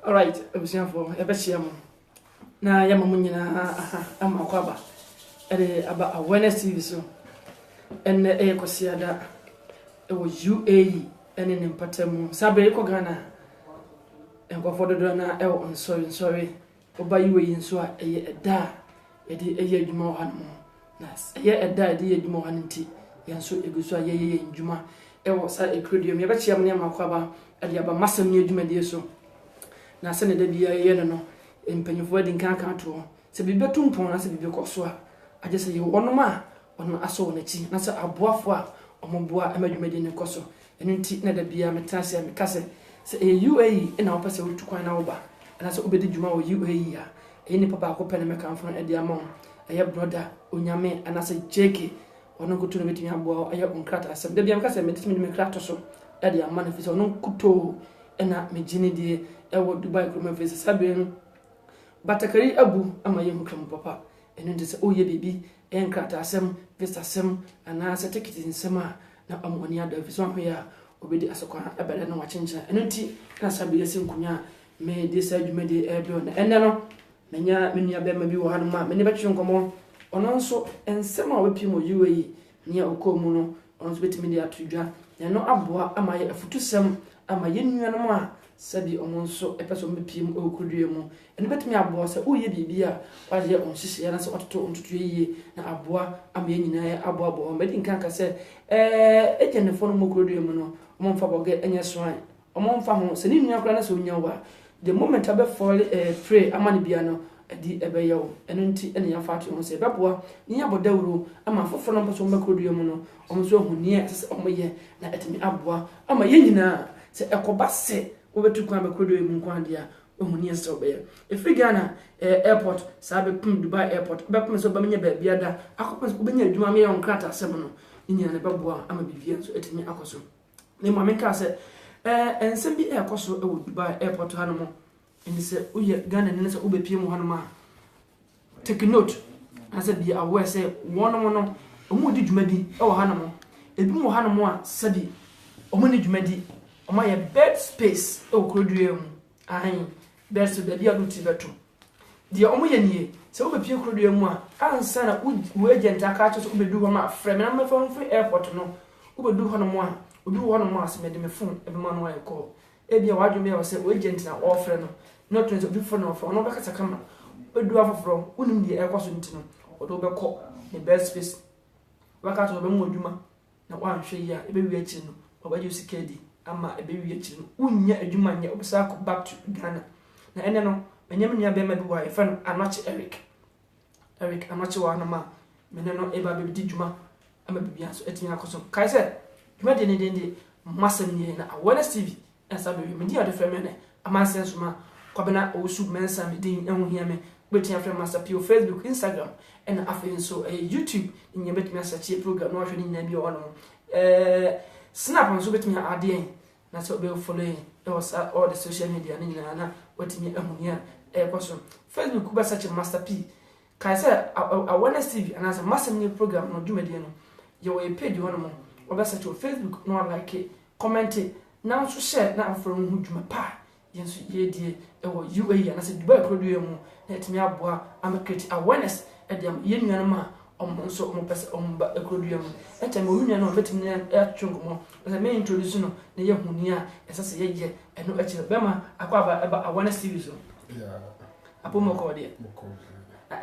All right, ebusia for ebechia mo na ya mamu nyina ama kwaba aba awareness TV so enne ekosiada ewo UAE ene ne mpatamu sabe ko Ghana enkofo dodo na ewo sorry oba UAE nso a eye eda ede eye adwuma ho no nas eye eda ede eye adwuma ho nti yenso eguso eye adwuma ewo sa ekredum ebechia mo ne ama kwaba ade aba masam ne adwuma de so na se ne da bia ye no empanyefo adi nkan kan to se bibe tumpon na se bibe koso a aje se ye wonom a ono aso na chi na se aboafo a omoboa emadwumadi ne koso eno nti na da bia metase amekase se UAE na opese utukwan na oba na se obedi dwuma wo UAE a eni papa akopɛ ne mekanfo ade amon eye brother onyame ana se JK ono kutu no betimi aboa eye onkrata asem da bia mekase metimi me krato so ade amana fi so ono kuto ena megini die ewo Dubai kuma visa sabe batakari abu ama yemu kram papa eno ndi se oye bibi enkrata asem visa asem ana se ticket nsema na amoni ada visa ho ya obedi asokwa ebele na wachencha eno nti na sabe yesi nkunya me de sa dwumade ebe na enne no menya menua be ma bi wo hanu ma me ne betwe nkomo ono nso ensem a obepi mo UAE ne okomu no ono nso betimi de atudwa eno aboa ama ye afutusem ama ye nuanom a sabi omonso epeso mbepiem okudue mu ene betimi aboa se oye bibia waje onhihye na se ototo ontutu yiye na aboa ama ye nyina ye aboa bo medi nkan ka se ejenefo no mokudue mu no omomfa boge enye soan omomfa ho se ni nua kra na se onya wa the moment abe fall pray amane bia no edi ebe yawo eno nti ene ya fatu ho se beboa ni ya bodawuro ama fofo no mpeso mbakudue mu no omso hunie se omoye na etimi aboa ama ye nyina se ekoba se obetukwa bekodo emu nkwandia ohuni ese obeya efri Ghana airport sabe pum Dubai airport obepum so bamenya ba biada akopon so benya adwuma me yon krata asem no nyina ne beboa ama bibia so etimi akoso ne mo amenka se ensem bi ekoso ewo Dubai airport hanomo eni se uye Ghana ne se obepie mu hanoma take note asa bi aware se wono no omu di dwumadi ewo hanomo ebi mu hanomo a sabi omu ni dwumadi oma ye bed space e okrodue mu ahin bed space da bia do ti beto dia omo ye nie se wo bepie okrodue mu a ansa na wo agent aka cho so obedu ho ma frame na me phone free airport no obedu ho no mo a obi ho no mo a se me de me phone e be ma no e call e bia wadwo me se wo agent na offer no not to be phone offer no be kasa kama obedu afoforo unim die e kwaso ntino odo be call the bed space waka to be mo adwuma na wa hwe ya e be wi achi no obaje usikedi ama ebewi echi no unya adwuma nya obisa ko back to Ghana na ene no menyam nya be ma bi wa efan Anoche Eric Anoche wa na ma mene no eba be di dwuma ama bibia so etinya akoso kai se dwuma de ne de masam ni na Awareness TV esa be me di ade frame ne ama sense ma kwabena osu mensa me din enhu hia me betia frame master pio Facebook Instagram and afen so YouTube nya betimi asachi program no ahwe ni nya bi ono snap on so betimi ade na so be following all the social media ni na watimi ahunia kwaso Facebook ba search master P kai say Awareness TV and as a massive new program no dwumade no ye we page one mo oba search Facebook no like comment now so share na from hu dwuma pa yenso ye die e wo UAE na se Dubai produce mu na etimi aboa am create awareness e dem ye nuan ma nso mo pese ba produce mu e tem o nuan no betimi na atwongo na me introduce no na ye huni a esase ye ye eno e kire be ma akwa ba awareness TV so yeah apo mo ko de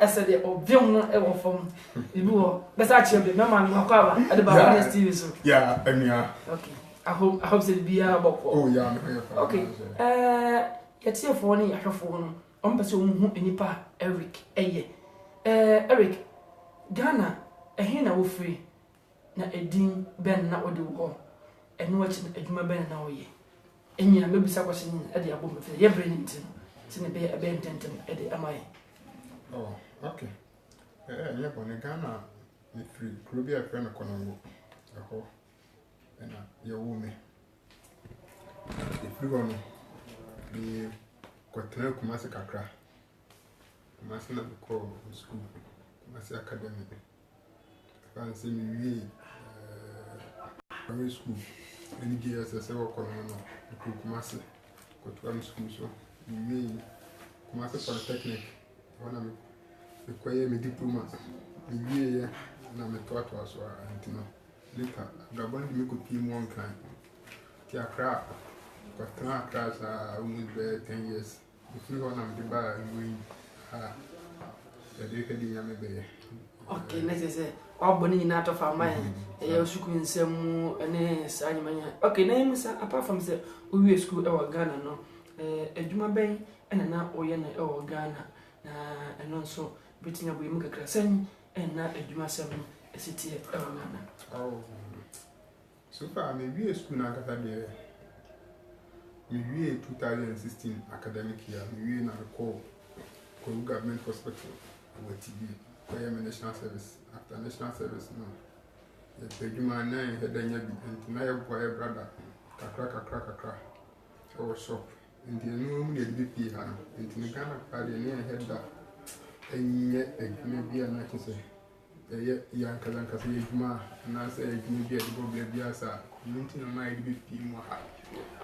essa de obvium no e wo fom ibi wo besa kire be ma ma akwa ba e de ba awareness TV so yeah anya okay I hope say be about oh yeah okay yet here for any ahwefo no on pese wo hu enipa Eric eye Eric Ghana ehe na wo free na edin ben na odi wo eno wachi adwuma ben na wo ye enya mebisa kwese ni e de abo mefe ye bre ni ntin sine be e be ntentem e de amaye oh okay yeah but Ghana ni free krobi a friend kono wo na ya wume ifrigono ni kwatena Kumasi kakra Kumasi na ko school Kumasi academy fancy mi primary school any GSS e wako no Kumasi kwatwa school so mi Kumasi polytechnic wana mi kwaye mi diploma mi ye na metwato aso antino later Gabon me could be one kind. Tia crap, but class almost 10 years. If you want to buy the day can be okay, next say all bonny not of our mind. You should some and okay, name is apart from the we school our Ghana no a Juma Bay and now Oyana or Ghana and also beating up with Muka and not a Juma 7. A city of Ghana. Oh, so far, maybe a school academy. Maybe 2016 academic year, maybe not a call government hospital with TB, where I'm national service. After national service, no. The Juma 9 had a and tonight, boy, brother, kakra. Our shop. And the new BP, and the Ghana party near head that. And yet, maybe a night to say. Yeah, because you and I say you get the problem. Yes, you might be more.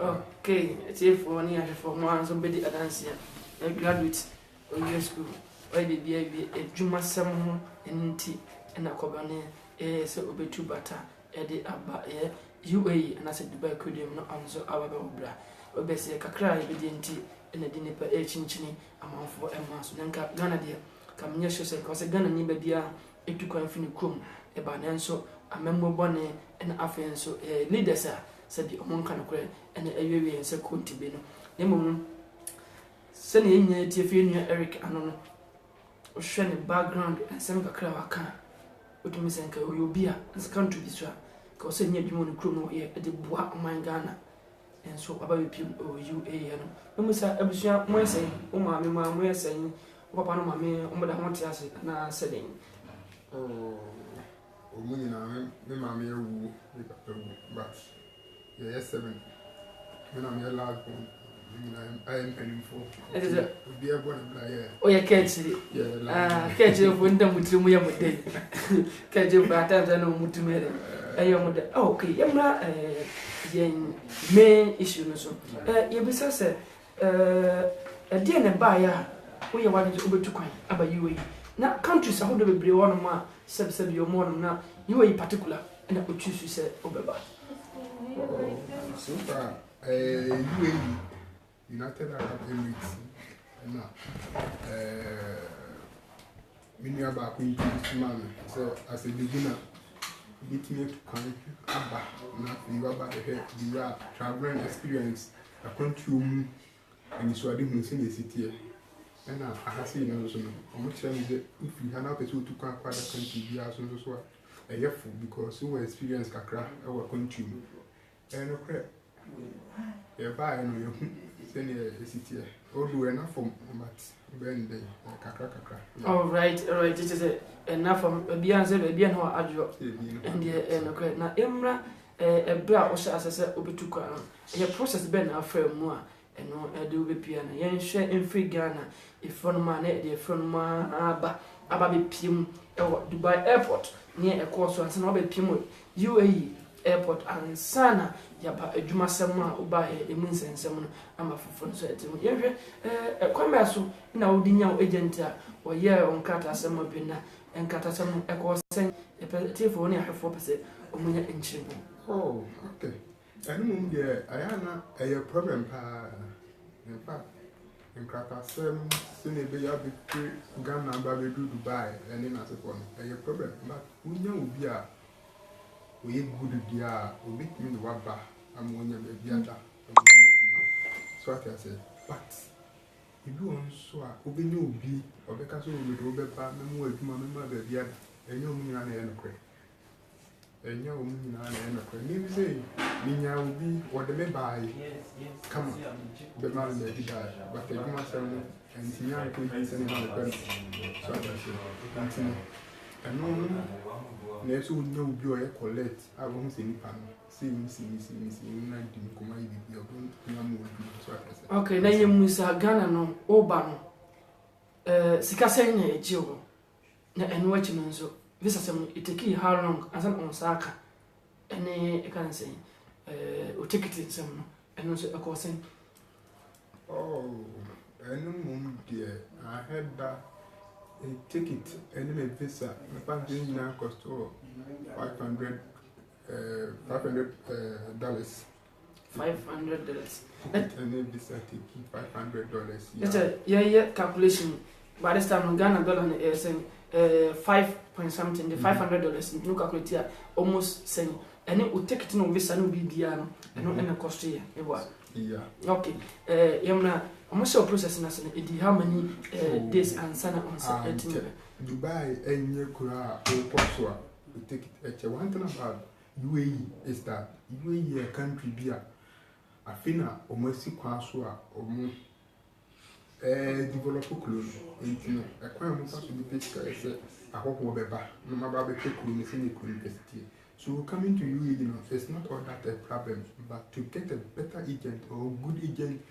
Okay, it's here for near for one somebody at Ansia, a graduate of your school. Why did a Juma 7 and tea and a cobane, so obey two butter, Eddie Abba, UAE, and I said Dubai could not answer our bra. Obey a cry, obedient and a dinner per a chinchini amount for a month. Nanka Ghana dear, come near yourself, because a gun and nibia. Etu kwa mfini krom eba nanso amemmo bone na afen so leaders a sabi omonka no kure ene ayewe nse kontibe no nemom se ne nya tie fe nua Eric ano no o hwe ne background ensem kakra waka otumi senka oyobi a nse country bi so a ka o se nya dwuma no krom no ye de boa oman Ghana enso aba be pim o UAE no memusa abusua mo esen o ma me ma mo esen o papa no ma me o moda ho te ase na seden Oh, woman, my mammy, but yes, 7. When I'm your last one, I am paying for it. Is it? Be a one, oh, you can't see it. Yeah, catch you when them with you, we are dead. Catch you by times I know what to make. Okay, you're not a main issue. So, you be said, a dear and buyer, we are wanting to over to coin about you. Now, countries are holding a brew on my sub your morning now. You are particular, and I could choose to say Obeba. So far, UAE, United Arab Emirates, and many about man. So, as a beginner, beat me to come Abba, not you about the head, you are traveling experience, a country, and so I didn't see the city. And I have seen also, if you have not to come quite a country, you are so a yearful because you experience Kakra, our country. And okay, you buy and you send a city. Or do enough for but then Kakra. All right, it is enough from Beyonce, Beyond her adjo, and the okay. Now, Emra, a bra also as I said, Obetuka, a process been a fair more. And no, I do be piano. Yen share in free Ghana. If from man, the from Abba be Pim, Dubai Airport, near a course once and I'll be Pim UAE, airport ansana yaba adwuma sem a oba emu nsensem no ama fofo so etim yehwe kwamba so na wodi nya agent a oye onkata sem obi na enkata sem ekosen epetefo ne ahwefo pese omunya enchirebo. Oh, okay. And mum de ayana a problem pa in fact enkata sem sine be ya be Ghana ba be do Dubai and in asefo no a problem but unya obi a we good dia obi timi de waba amonya be biata so I say but if you on so a obi nya obi obeka so obi do be ba memu adwuma memu be biata enyo mu nya na e nokre enyo mu nya na e nokre ni say minya obi wo de me bai come be ma le di da but adwuma sem and nya ko yi se na ko so I say continue eno na so nya obi o ye collect abon se ni pa no si na di ko ma yi bi o nya mu obi so I say okay na yem musa Ghana no oba no sika sen na ejiwo na eno achi no nso visa sem it take how long asan on saka ene e kan say o ticket sem no eno so e ko sen oh eno mum dear I had that a ticket and a visa my bank now cost $500 $500 and a visa ticket $500 that's a yeah calculation by this time Ghana dollar is saying 5 point something the $500 no calculate here almost saying and it would take it no visa no be dia no and cost here yeah okay yamna almost your process na so it how many days and sana on set Dubai enye kura o poswa we take it one thing about UAE is that UAE a country bia afina omosi kwa so a omo develop close intino ekwan mo paso bi pesa ese ahoko beba no maba be kuru ni sini university. So coming to UAE, it's not all that a problem, but to get a better agent or good agent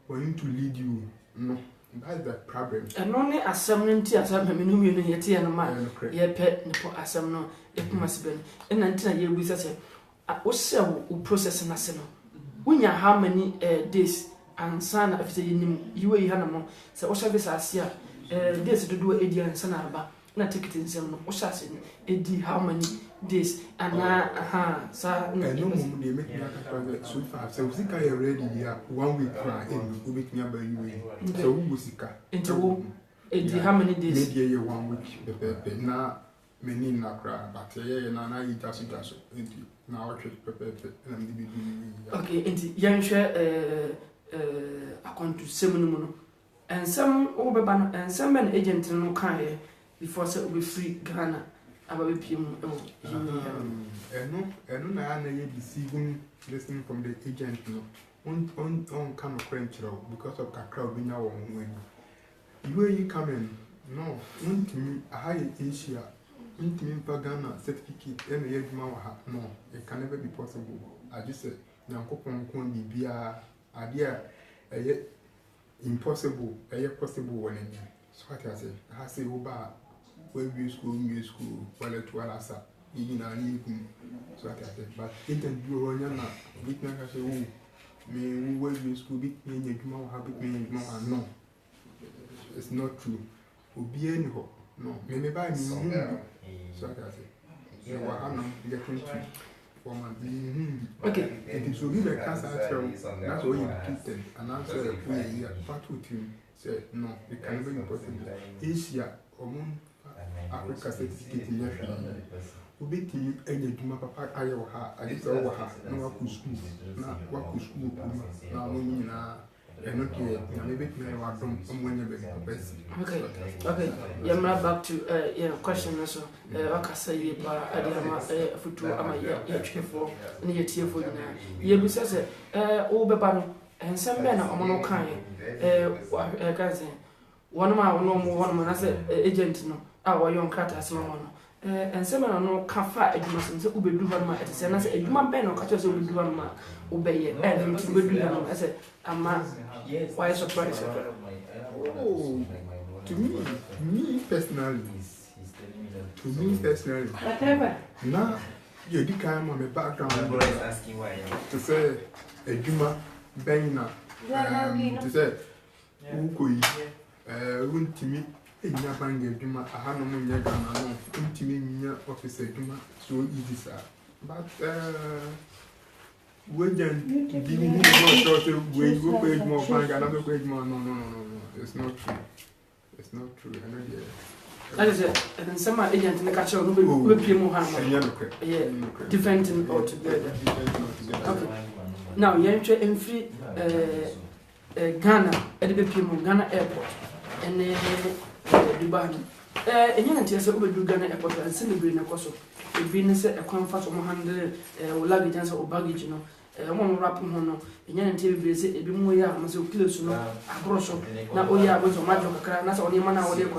for him to lead you, no, that's the problem. And only assembling tea as I'm a yeti and a man, ye pet no assem no, it must be, and until you with us, also process an assembly. When you how many days and son of the UAE animal, so also this as here, this to do a dear and sanaba, not take it in some assassin, how many days and sir no they make me so far so sika you ready here 1 week cry in we make me about you so who sika into how many days maybe 1 week the na many na cry but na you just into na what pepe and be okay into yan share account to seminum no and some obeba and some an agent no kan before say we free Ghana about PM eno na ya na ye deceiving listening from the agent no on come crunch because of kakra obinya wo when you coming no ntimi high Asia ntimi Ghana certificate eno ye djuma wa ha no it can never be possible I just say nyankopon kon bibia ade a impossible possible when so what I say I say oba we school wala to ala sa yi na ni ku so ata but interview ro nya na bit na ka say o me we school bit me nya djuma wa bit me nya djuma no it's not true obi ani ho no me ba ni so ata say you wa ana getting to for my okay it is so be the cancer that's what you treated and answer we here part with him say no it can be possible Asia Africa certificate in your ubiti enye djuma papa ayo ha adisa wo ha na wa ku school na wo nyina eno ke na maybe me wa dom omwenye be best okay yamra back to question also akasa ye pa adiama futu ama ye twefo ne ye tiefo nyina ye bi sese wo beba no ensem be na omo no kan kan se one man na say agent no our young crata asema no and some no kafa adwuma se ubedu ho ma etese na se adwuma ben no kacho se ubedu ho ma ubeye and to ubedu ho ma say ama why surprise oh to me personally whatever na Yeah, the kind of my background. Everybody's asking why. To say a Juma Benna. To say Ukui. Wouldn't me. In Yabangi Juma, I had no money. Wouldn't me officer Juma so easy, sir. But we can be more we go pay more bank, another pay more. No. It's not true. It's not true. I know, yeah. That is it. And then some agent in the catcher will be more different altogether. Okay. Now, you're in free Ghana, at the Ghana airport, and Dubai. And you can tell us Ghana airport and celebrate a cost of a business, a comfort of 100 luggage or baggage, you know. One rapping hono, and yan TV visit, a bit more young, Mr. Kilson, a brosso. Now, oh, yeah, was a magic, that's all the man out there,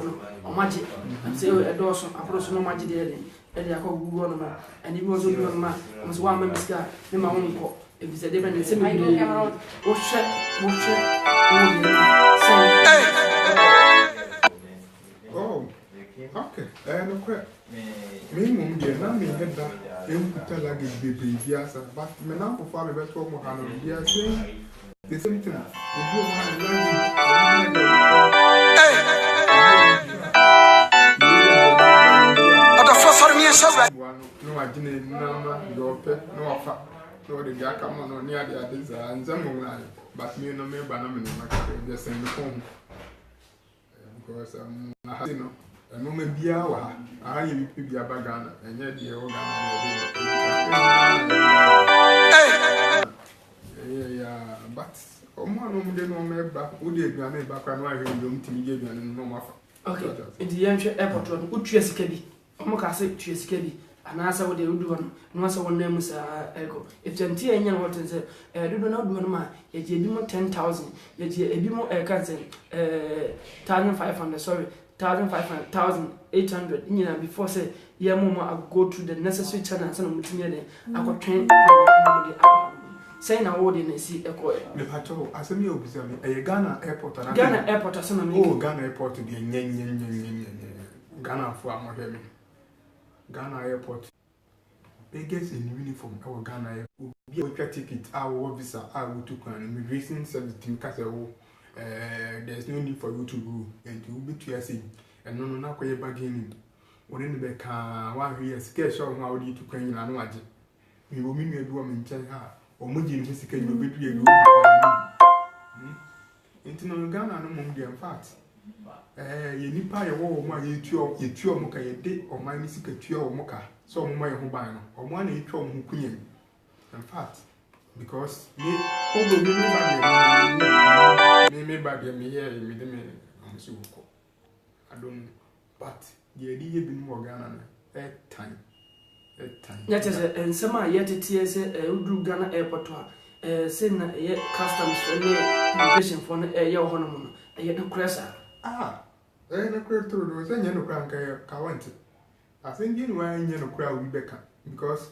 or magic, and say a dorsal, a brosso, no magic there, and I call Google, and he was a good man, was one member's guy, in my own court. If it's a different semi, watch oh, okay, no crap. Me, mum, dear, not me, head that. Put a luggage baby, yes, but me now for father best for Mohana, dear, saying the same thing. No, I didn't know your pet, no offer, no, the Jackamon or near the others, and Zamon, but me no me banana, just send the phone. Because I have no. A moment be our I will be a bagana, and yet the organ. Yeah, but Oman didn't know me back. Would you be back and why you don't give you no more? Okay, in the airport, would you escape? Omocase to escape, and answer what they would do, and answer one name is Echo. If Gentia and Yan Watson said, do not do man, yet you be 10,000, yet you be more cousin, 1,500, sorry. 1,500, 1,800. You know, before say, yeah, Mama, I go through the necessary channels and I got trained. Saying I wouldn't see a coil. The patrol, as a meal, a Ghana airport, and Ghana airport, as an oh, Ghana airport to be Ghana for Amohemi. Ghana airport. Biggest in uniform, our Ghana airport. Be a ticket, our visa, our to immigration service team castle. There's no need for you to go and you will be to see and no quite bargaining. When the car 1 year scarce of how you to claim an award. We will mean a woman tell her or Mujin Missy will be to a into no Ghana no more than fat. You need pie a wall, my you mocha a day or my missing a trio or mocha, so my home or one a trom who queen. In fact, because me bad me here me I don't know, but the idea been more Ghana at time. That is and some yet it is a Ghana airport. Saying customs for immigration for a year honeymoon, a year cressa. Ah, and a crowd to was a yellow crank I want it. I think you know why yellow crowd will beckon because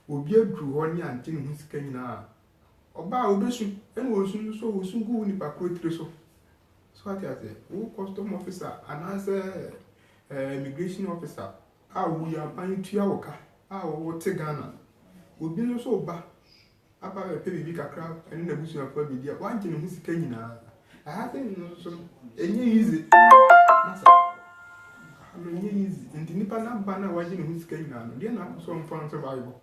we'll be a true 1 year until who's came now. Oba obesu enu osun so osun go ni pakro so ati ati wo custom officer and as immigration officer a wo ya ban tua woka a wo te Ghana obi no so ba aba pe bibi kakra enu na busu afa bi dia wan je ne hu sika nyina I have no so enye easy masa enye easy ndi nipa na ba na waje ne hu sika nyina no dia na so mfa so bible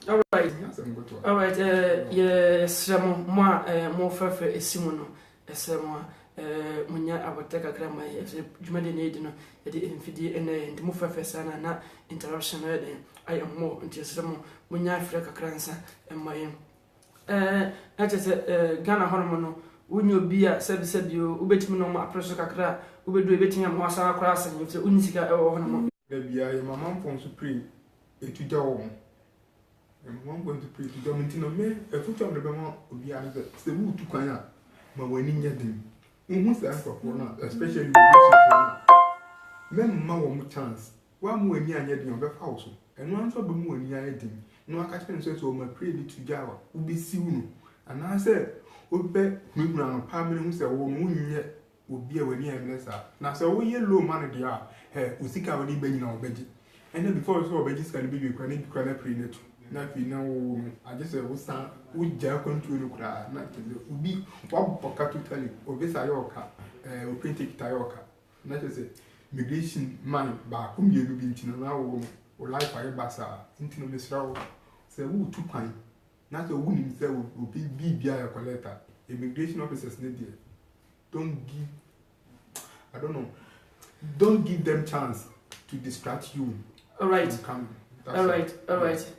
All right, yes, more fair Simono, a sermon, Munya Abateka Grandma, Jumadi Nadino, the infidi and the Muffa not interruption. I am more into some Munya Freka Cransa and my that is a Ghana Hormono. Wouldn't you be a said you, Ubetimino, my pressure cacra, Ube do betting a Massa class and if the Unica or Hormone. Baby, I am a mom from Supreme, it to go. And one going to pray to Domintino me, a foot of the Bama would be answered. The wood to Kanya, but when in your dim. Who's the answer for now, especially men more chance. One more near your house, and one for the moon near eating. No attachment says, oh, my pray to Java, will be soon. And I said, would bet me round permanent who's a woman yet would be a near lesser. Now, so we yellow money, dear, hey, we think I would be in our bed. And then before so be just can be you can prenatal. Na fi na wo I just say wo san wo ja control no kra na ubi wa boka totally obesa yoka o print yoka na just say migration man ba ko mienu bi ntino na wo life aye basa ntino mesra wo say wo tu kwan na so wo nim say wo bi bia ya collector immigration officers need there don't give them chance to distract you. All right. All right.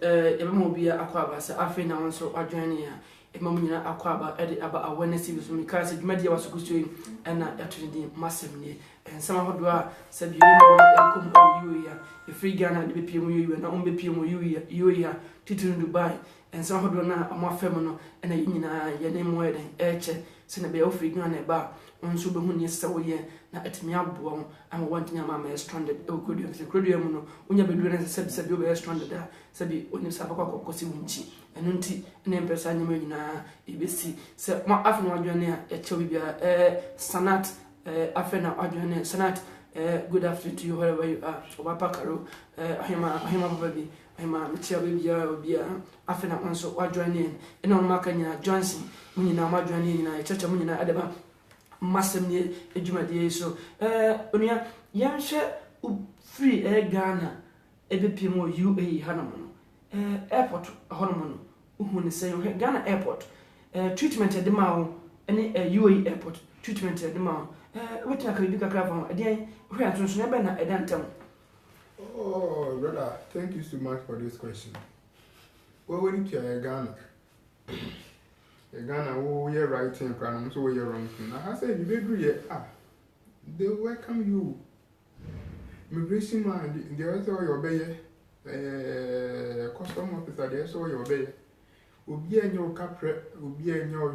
Ebe bi akwaba se afi na wonso adwene ya ema munyina akwaba ede aba awareness bi so mikase dwumadi ya wasokusto yi na yatwede massive ne ensama hodo a se bi no enkom oyu ya e free Ghana de be pie mu yu na on be pie mu yu ya titiri Dubai ensama hodo na amafem no na yinyina ye ne mo eden eche se na be o free Ghana e ba onso be hu ne se wo ye na etimi aboa mo am want nya ma stranded e kodu se kodu mu no onya be dure se bi be stranded da se bi oni sa bakwa kokosi wunchi eno nti na empesa nya ma nyina ebesi se ma afno adwene a eche bibia sanat afena adwene sanat good afternoon to you wherever you are obapa karo ahima baby ahima mtia bibia obia afena onso adwene eno maka nyina Johnson nyina ma adwene nyina echeche nyina adeba massive ne edwumade so onua yɛnhwɛ free Ghana ebepiem UAE hanom no airport honom no uhu ne sɛ Ghana airport treatment de ma wo ne UAE airport treatment de ma wo wetin aka bi kakra fa ɛdeɛn hwɛ atonso be na ɛdantam. Oh brother, thank you so much for this question. Well, when you are Ghana Ghana, oh, you're right thing, so you're wrong thing. I said, you agree, they welcome you. Immigration man, they also your bay, custom officer, they also your bay. Ubi and your capre, ubi and your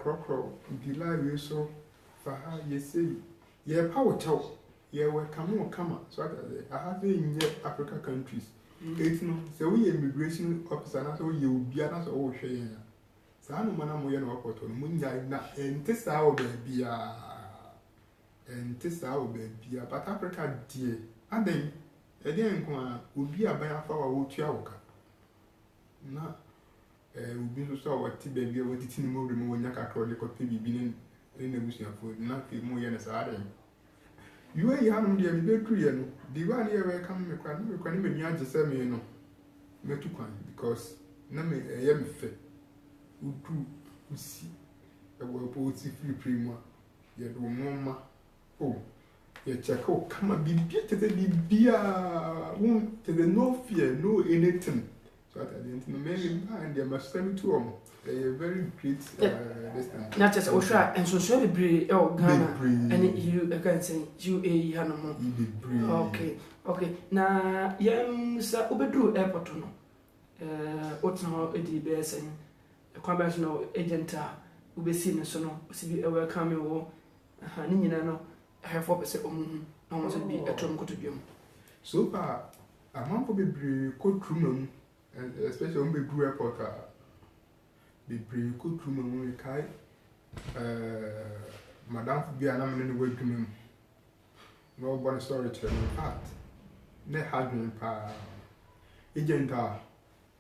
crocro, July, you so for how you say, yeah, power talk, yeah, welcome, come. So I have in Africa countries. It's no, so we immigration officer, that's all you be, that's all sharing. Sanu mana mo ye no apoto no munya na ente saa obabia but Africa die aden nko a obi aban afa wa wotua woka na obi so wati babia wati ni mo remo wonya kakro le kope bibi ne nebusuafo na ke mo ye ne saa aden you e ya no de me betu ye no di wa ne ye welcome me kwa ne me age se me no metu kwan because na me ye me fe udu usi ewo poti free prima ye do moma ye check kama bibia te bibia won te no fear no anything so at the end no me and they must send to them a very great this time not just osha and so be Ghana and you can say UAE hanomo okay na yem sa obedu airport no otno edi be sen conventional agent ubesi ne so no sibi welcome you ni nyina no have 4% almost be a tron kotodwom so far among for be courtroom especially on be airport be courtroom we kai madam for be anam ne wadwum no one story to me fact ne hadwin pa agent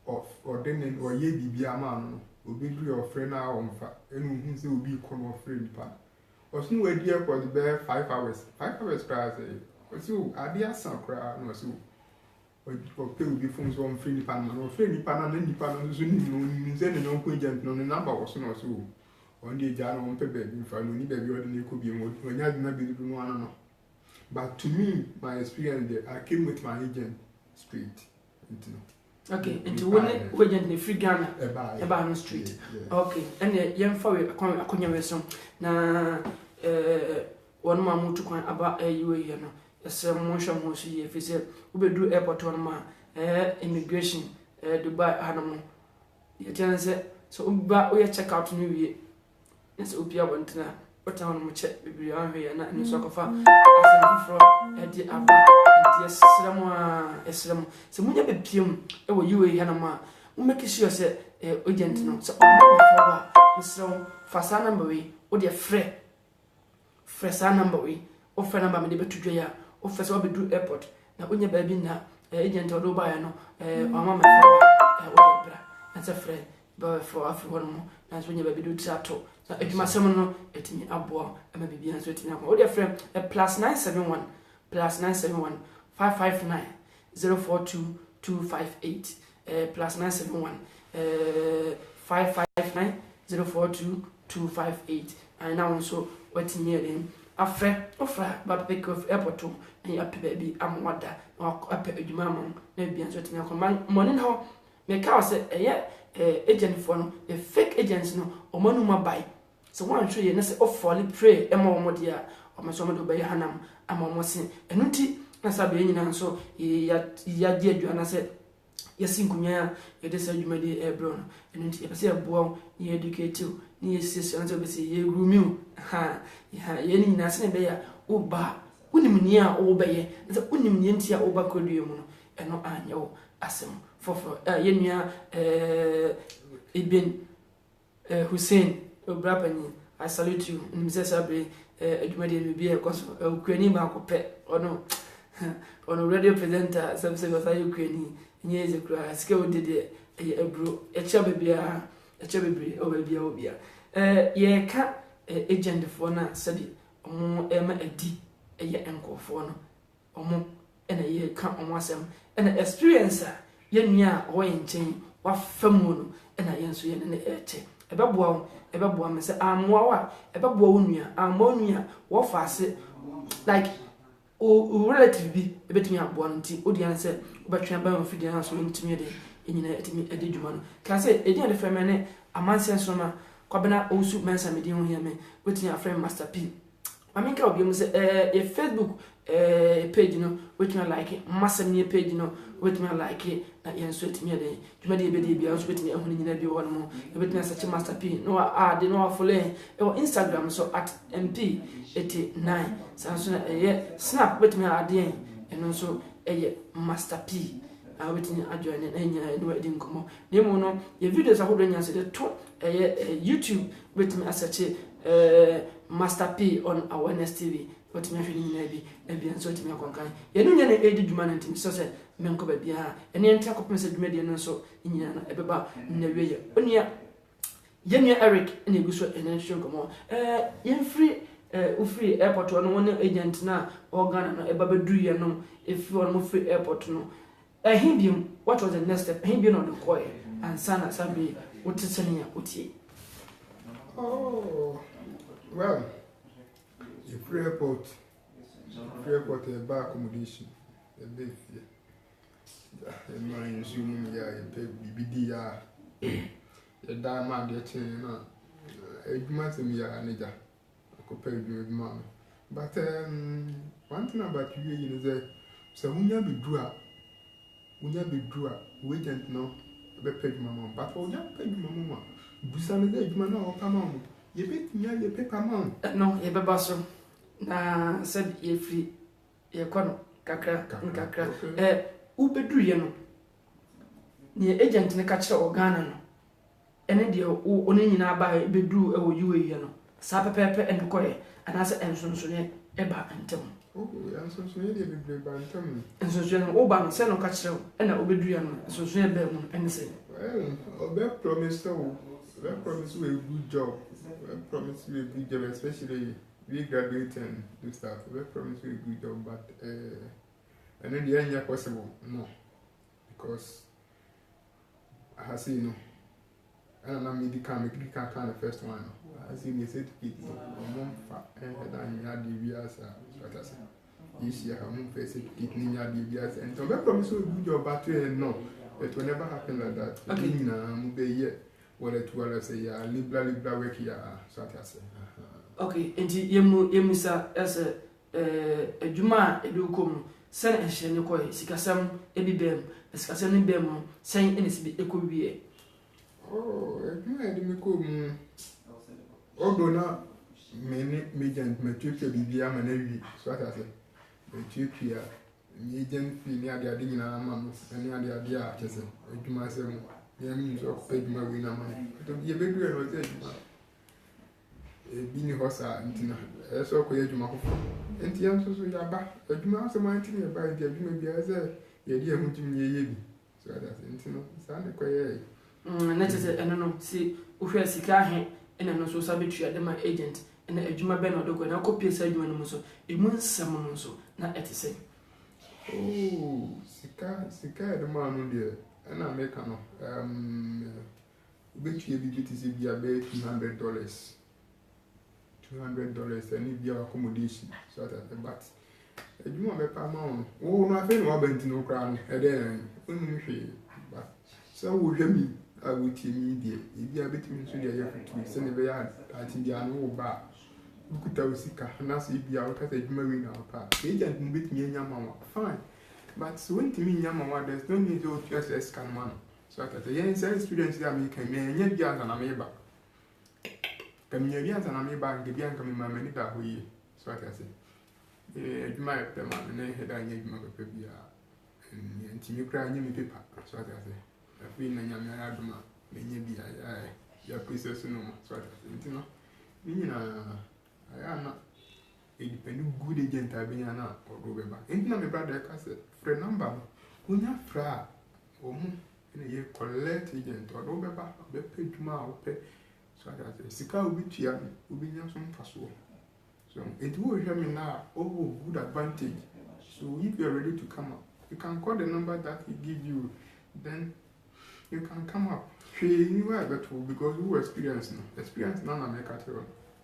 of ordaining or ye bibia man obi do your friend na onfa enu hu se obi kono friend pa osun we di airport be 5 hours prior say osu adia san kra no osu o pe obi phone so on friend pa no friend pa na nipa no so ni ze ne no ko agent no number wo so no osu on di ja no on pe be bi fa no ni be bi o de ne ko bi mo onya na bi du no ano but to me my experience there I came with my agent straight into okay into when agent ne free Ghana eba no street okay and yem fa we akonya we so na wonu ma mutu kwan aba UAE no ese mo hwa mo so ye fi se ubedu airport on ma immigration Dubai hanamo ye tense so uba we check out no wie ese opia bontina watan mo che bibiri anhwe na ni so kofa asen fro di aba esramo se munya bepiem e wo UAE hanamo a mo make sure se agent no so o ma fa ba so fasa number we o de fresa number we o fa number me de betudwa ya o fa so be do airport na onya ba bi na agent or Dubai no mama for bra that's a friend but for African that's when you baby do chato if my son no etimi aboa and maybe answer it now your friend +971 +971 559 042 258 +971 559 042 258 and now also what near them afre ofra ba pick of airport and you happy baby am wada apɛ adwuma am na bia nso timi akoma money no me ka say agent for no the fake agents no omanu ma buy so one show ye na say ofoli pray e ma omo dia o me so mo do be hanam ama omo sin enu ti na sabe nyina nso ya di adua na say yesi nkunya ye de say adwuma di ebro no enu ti ye say eboa ye educate ni ye sisi na say be say ye groom ha ye ni nyina se ne be ya oba unim ni a wo be ye say unim ni ntia oba kodue mu no eno anya wo asem fofo ye nua Ibn Hussein Obrapani, I salute you. Mr. Sabri, adwumadi me bia because Ukraine ba ko pe ono radio presenter some was Ukraine nye ze kura sike odede ebro echa bebia obia ye ka agent for na sadi omo ema adi eye enkofo no omo ena ye ka omo asem ena experience ye nua wo yen wa famu no ena ye nso ye ne eche ebeboa me say amwa wa ebeboa onua amwa onua wo faase like o relative bi ebetumi aboa nti odi an say obetwe ba mfidi an so ntimi de enyina etimi ededwuma no ka say edi an frame ne amanse so ma kwabena osu mensa medi ho hia me wetin aframe master p aminka obi mu say e Facebook page no wetin like massam ne page no wetin like na yenso etimi de dwuma de be de bia so wetin ehunu nyina bi wo no mo wetin search master p no add no follow e Instagram so @mp89 sanso na snap wetin add eno so master p wetin ajoin na nyina no edi nkomo nemu no ye videos ahodo nya se de to YouTube wetin search master p on Awareness TV what me afili nyina bi e bia so timi akonkan ye no nya na edi dwuma na ntimi so se menko ba bia ene ntia kopem se dwuma de no so nyina na ebeba na wiye onua yenua Eric ene eguso ene nhwe nkomo yemfri ufri airport no won agent na organ no eba beduru ye no if you want free airport no himbium what was the next step himbium on the coy and sana sabi utisania utie oh well the free airport bar accommodation the big my zoom ya pay BBD ya the diamond ya chain na eduma sem ya neja ko pay eduma but one thing about you is that so unya bedru a agent no be pay eduma but unya pay eduma busa me the eduma na o pama mo ye betnya ye paper man no ye beba so na said ye free ye kono kakra ubedru ye no ni agent ne ka kire organa no ene de o ne nyina ba bedru e wo UAE no sa pepepe enkoye anase ensonsone e ba antem ensonsone de bedru ba antem ensonsone o ba no se no ka kire ena obedru ye no ensonsone be mu ene se obe promise we a good job. We promise you a good job, especially we graduate and do stuff. We promise you a good job, but and then the end possible, no, because I have seen no. And I'm medical kind of first one. I see they said it and you had the years what I said. This year I'm face it in your years and so we promise you a good job, but no, it will never happen like that. Okay. What it was say ya libra work ya so I say okay enti yemu sa as adwuma edukom sen ehye ne koy sikasam ebibem sikasam ne bem sen enesi bi ekowie oh adwuma edimi kom odo na agent metwetwe bibia ma na wi so I say metwetwe ni agent fi ni ade nyina ma no ni ade a kyese adwuma sem yemi so paid my winner money to be be do no say bi ni hosa ntina so ko yedwuma ko enti yam so ya ba adwuma so man ntina ba di adwuma bia say yɛde ɛho ntumi yɛyɛ bi so ada sɛ nti no saa ne kɔyɛ na kyerɛ sɛ ɛno no si wohwɛ sika ahe ɛna no nso sa bɛtua de ma agent ɛna adwuma bɛ na ɔde kɔ na akɔpie saa adwuma no mu nso ɛmu nsɛm no nso na ɛte sɛ sika yɛde maa no deɛ ɛna meka no wobɛtua bi te sɛ bia bɛyɛ $200 ɛne bia accommodation so that but adwuma bɛpa ama wo no wo no afei na waba nti no koraa no ɛdɛ wonim hwee but sɛ wohwɛ mi a wotie mi deɛ ebi a bɛtumi nso deɛ yɛ fotu sɛne bɛyɛ ate bia no wo ba a wokuta wo sika anaasɛ ebi a wokasa adwuma wei na wɔpa a agent no bɛtumi anya ma wo fine but sɛ wontumi nya ma wo there's no need sɛ wotua sɛ sika no ma no so that yɛn sɛ students a meka mɛnyɛ bi ansa na meba kaminya ansa na meba nke bi anka me mama ni da hɔ yie so that sɛ adwuma yɛ pɛ ma na yɛ da anya adwuma pɛpɛ bi a ntimi kora anya me paper so that sɛ afei na nyame ayɛ adom a mɛnya bi a yɛ process no so that sɛ nti no ne nyinaa ayɛ ana ɛdipɛne good agent a bɛnya na ɔdo bɛba nti na me brother ka sɛ frɛ number no wonya frɛ a ɔmo na yɛ collect agent ɔdo bɛba bɛpɛ adwuma a wopɛ so that sika will be tia will be some passo. So it will hear me now. Oh, good advantage. So if you are ready to come up, you can call the number that he give you. Then you can come up. You are better because you experience now. Experience now America.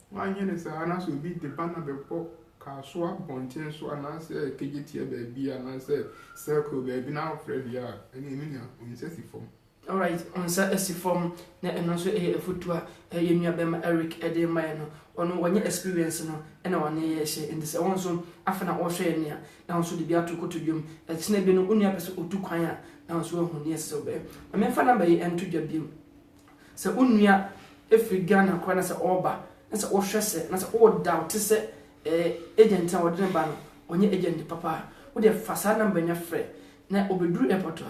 Why you say I will be the banner before Kaswa Bontin so and I say KGT baby and I say circle baby now Fred ya any minute when say form. Alright, on Saturday form, na and also a footwa, a Yemia Eric Eddie Mano, on one experience no, and one year in this also after all share near, now so the Beatu to you, a snake no only episode or 2 quire, now so who near so bad. I mean, Fanabay and to your beam. So unya if we gun a corner as a orba, as a oshese, as a old doubt to say agent or Dremban, on your agent papa, with a facade and your friend, na obedru airport,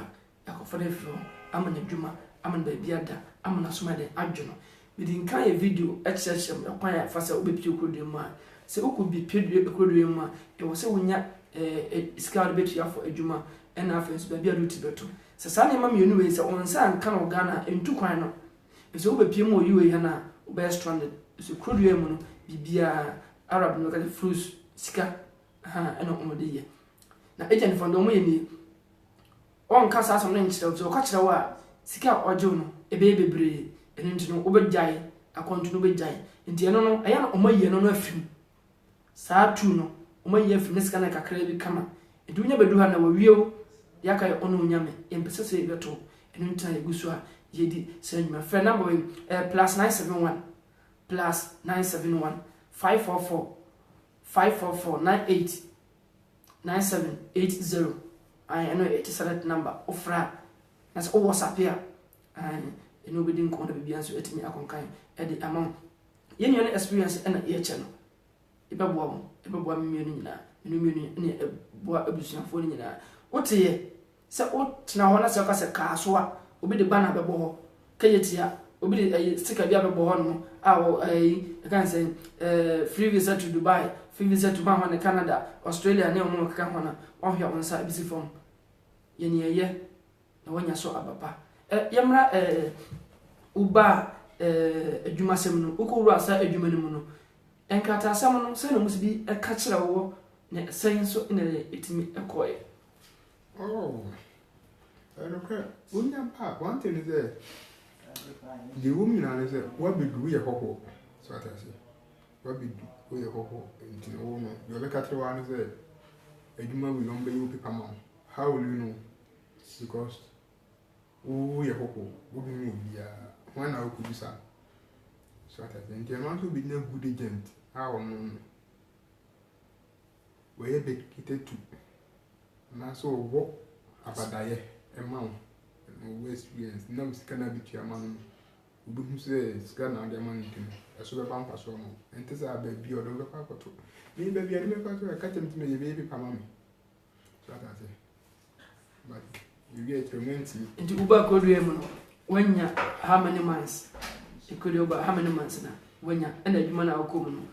a for the floor. I'm an adwuma, I'm an baby ada, I'm an asomade adwono. We didn't kind of video exercise acquire fast a bit you could do ma. Say who could be paid a good ma. It was a winya a scout bit for adwuma and afterwards baby a duty better. So Sunday mammy you know is on San Cano Ghana in 2 quino. It's over Pimo you hana best stranded. It's a crude mono, be Arab look at the fruits, sika, and on the year. Now agent from the way on kasa some name so catch the wa sika ojo no e be bebre enu nti no obegyae akonto no begyae nti eno no eya no omaye no afim saa tu no omaye afim sika na kakra bi kama edunya bedu ha na wawieo yaka ono nyame empese se beto enu nti na egusu a yedi sanyuma frɛ number +971 544 98 9780 I know it is a select number of fra. That's all WhatsApp here. And nobody didn't come to be answered at me. I can kind at the amount. You know, experience and a channel. If I want me, you know, abusing for you. What's here? So, what now? When I say Casua, will be the banner of the ball. Kayatia, will be a stick of the other ball. I can't say free visa to Dubai. Free visa to Bahama, Canada, Australia, no more Kahana, or here on side busy form. Ye, no one you saw a papa. Yamra Uba Jumasemino, Ukurasa, a Jumanimuno, and Kata Samono, so must be a catcher war, saying so in it me a coy. Oh, I don't care. One thing is there. The woman is what be do a hoho, so I say. What be do a hoho into the woman? You're the catcher one is there. A juma will not be you pick a How will you know? Because we are hoho, wouldn't be 1 hour could be sad. So I think there want to be no good agent. How no? Where they get to. And I saw walk about a mount. No experience, no scanner be to your man. Who says, scanner the money to me. A super bump as well. And this are baby or the papa too. Maybe I never catch him to me, baby, Pammy. So I say. But you get romantic. And to Uber could be when ya how many months? You could over how many months now? When ya and the man are coming.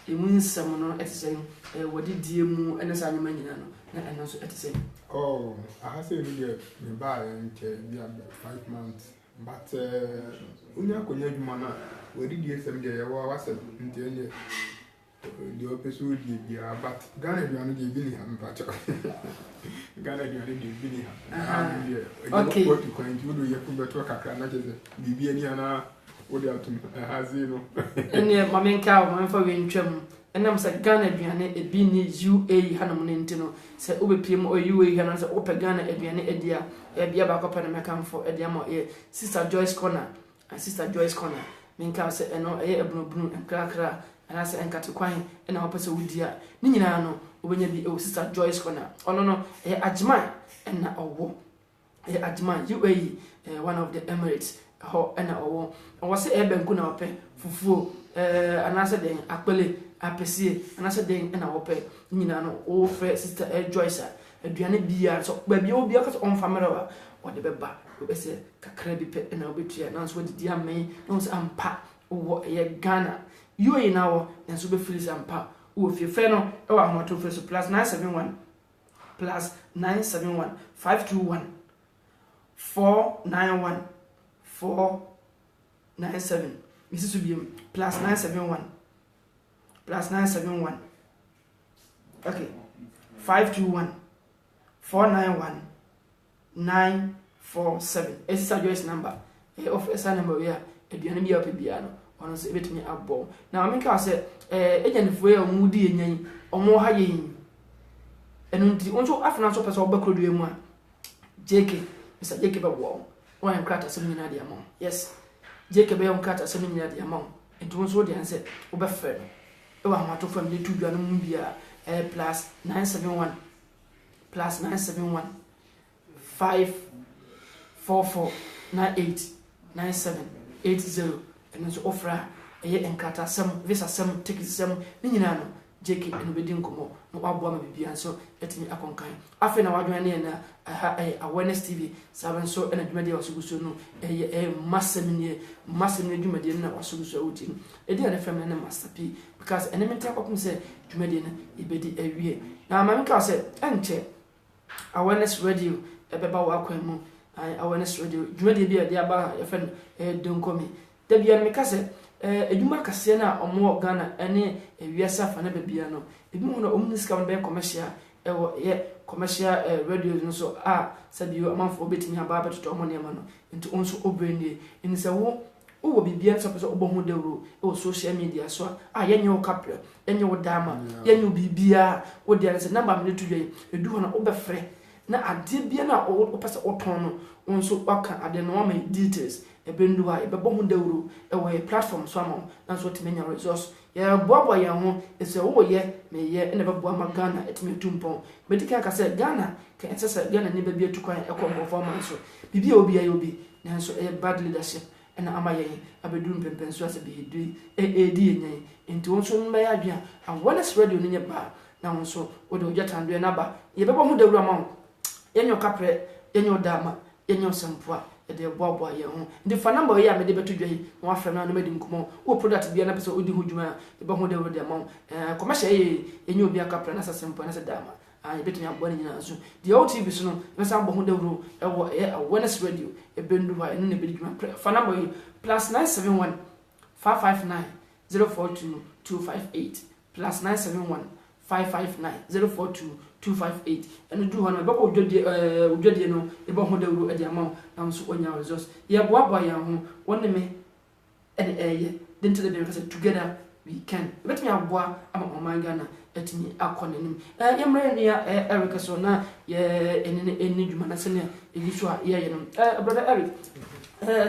emu nsɛm no ɛte sɛ wɔde die mu ɛne saa nyama nyina no na ɛno nso ɛte sɛ oh aha sɛ no deɛ me baa nkyɛ bi 5 months but unya konya adwuma na wɔde die sɛm deɛ yɛwɔ wasɛ nti ɛnyɛ deɛ ɔpɛ so die bia but Ghana aduane deɛ bi ni ha mpakyɛ Ghana aduane deɛ bi ni ha okay wɔde kwan nti wɔde yɛ kubɛto kakra na kyɛ sɛ biribi ani ana wɔde atom haze no ɛne mamenka wo mamfa we ntwam ɛnam sɛ Ghana aduane ebi ni UAE hanam ne nti no sɛ wobɛpie mu UAE hanam sɛ wopɛ Ghana aduane adi a bia ba kɔpɛ na mekamfo adi ama Sister Joyce Corner Sister Joyce Corner menka sɛ ɛno ɛyɛ abunobunu nkrakra ana sɛ enkate kwan ɛna wopɛ sɛ wodi a ne nyinaa no wobɛnya bi Sister Joyce Corner ɔno no ɛyɛ Agyeman ɛna ɔwɔ ɛyɛ Agyeman UAE one of the Emirates ho ɛna ɔwɔ sɛ ɛbɛnku na wopɛ fufuo ana sɛ den akpele apesie ana sɛ den ɛna wopɛ nyina no wo frɛ Sister Joyce aduane bia so ba bia obi aka so onfamere wa wɔde bɛba wobɛsɛ kakra bi pɛ ɛna wobɛtua na nso wɔde di amɛn na nso ampa wo ɛyɛ Ghana UAE na wo nso bɛfiri sɛ ampa wo fiefɛ no ɛwɔ ahoto fɛ so +971 521 491 497 Mrs. Subium +971 okay 521 491 947 Sister Joyce number of esa number we aduane bia opebia no ono se betumi abɔ na amenka se ejanifo e omudi enyan omo ha yin enu nti onso afana so pese obakrodue mu a JK Mr. JK bɛwɔ o en krata se nyina de amon yes JK bɛ on krata se nyina de amon nti onso de anse obɛfrɛ no e wa amato fam de tudua no mu bia +971 544 98 97 80 and so offer ɛyɛ enkata sam visa sam ticket sam ne nyina no JK eno bedi nkomo no aboa ma bibia nso etimi akonkan afi na wadwan ne na awareness TV saben so ena dwumade wasuguso no ɛyɛ massam ne dwumade na wasuguso awuti edi na fam na master P because ene menta kwakum sɛ dwumade na ibedi awie na ma nka sɛ enche awareness radio ebeba wa akwan mu awareness radio dwumade bi ade aba yefen donkomi da bia me ka sɛ edwuma kase na omo Ghana ene wiasa fa na bibia no ebi mo na omniska be commercial ye commercial radio no so sabio amanfo betimi aba betoto omo ne ma no nti onso obreni ni se wo bibia so pese obo ho dawro social media so yenye wo kapre yenye wo dama yenye wo bibia wo dia se number me to dwen edu ho na obefre na ade bia na wo pese oton no onso aka ade no ma details ebendu ha ebebo ho dawro ewe platform so amon na so timenya resource ya boabo ya ho ese wo ye me ye na bebo ama Ghana etime tumpon medika ka se Ghana ka ensese Ghana ne bebia tukwan ekọ performance so bibia obi ayi obi na so bad leadership ena ama ye abedu mpempenso ase behedui edi enyan enti wonso mba ya adua awareness radio ne ba na wonso wo de ojatando na ba ye bebo ho dawro ama yenyo kapre yenyo dama yenyo sempoa de boabo ye ho ndi fa number ye amede beto dwai no afra na medi nkomo wo product bia na pese odi ho dwuma e ba ho de wo de ma commercial ye enye obi akapra na sempoa na se dama ye betumi abɔ ne nyina so de OTV so no besa abɔ ho de wo ɛwɔ awareness radio ebendu ha eno ne bedi dwuma fa number ye +971 559 042 258 +971 559 042 258 and do one bako odwade no e bo ho dawru e dia ma na so onya resource ye boa ya ho wonne me eye didn't the be together we can let me aboa ama Ghana etimi akonenim yemre nua Eric so na ye eni dwuma na se ne ebiso a ye no brother Eric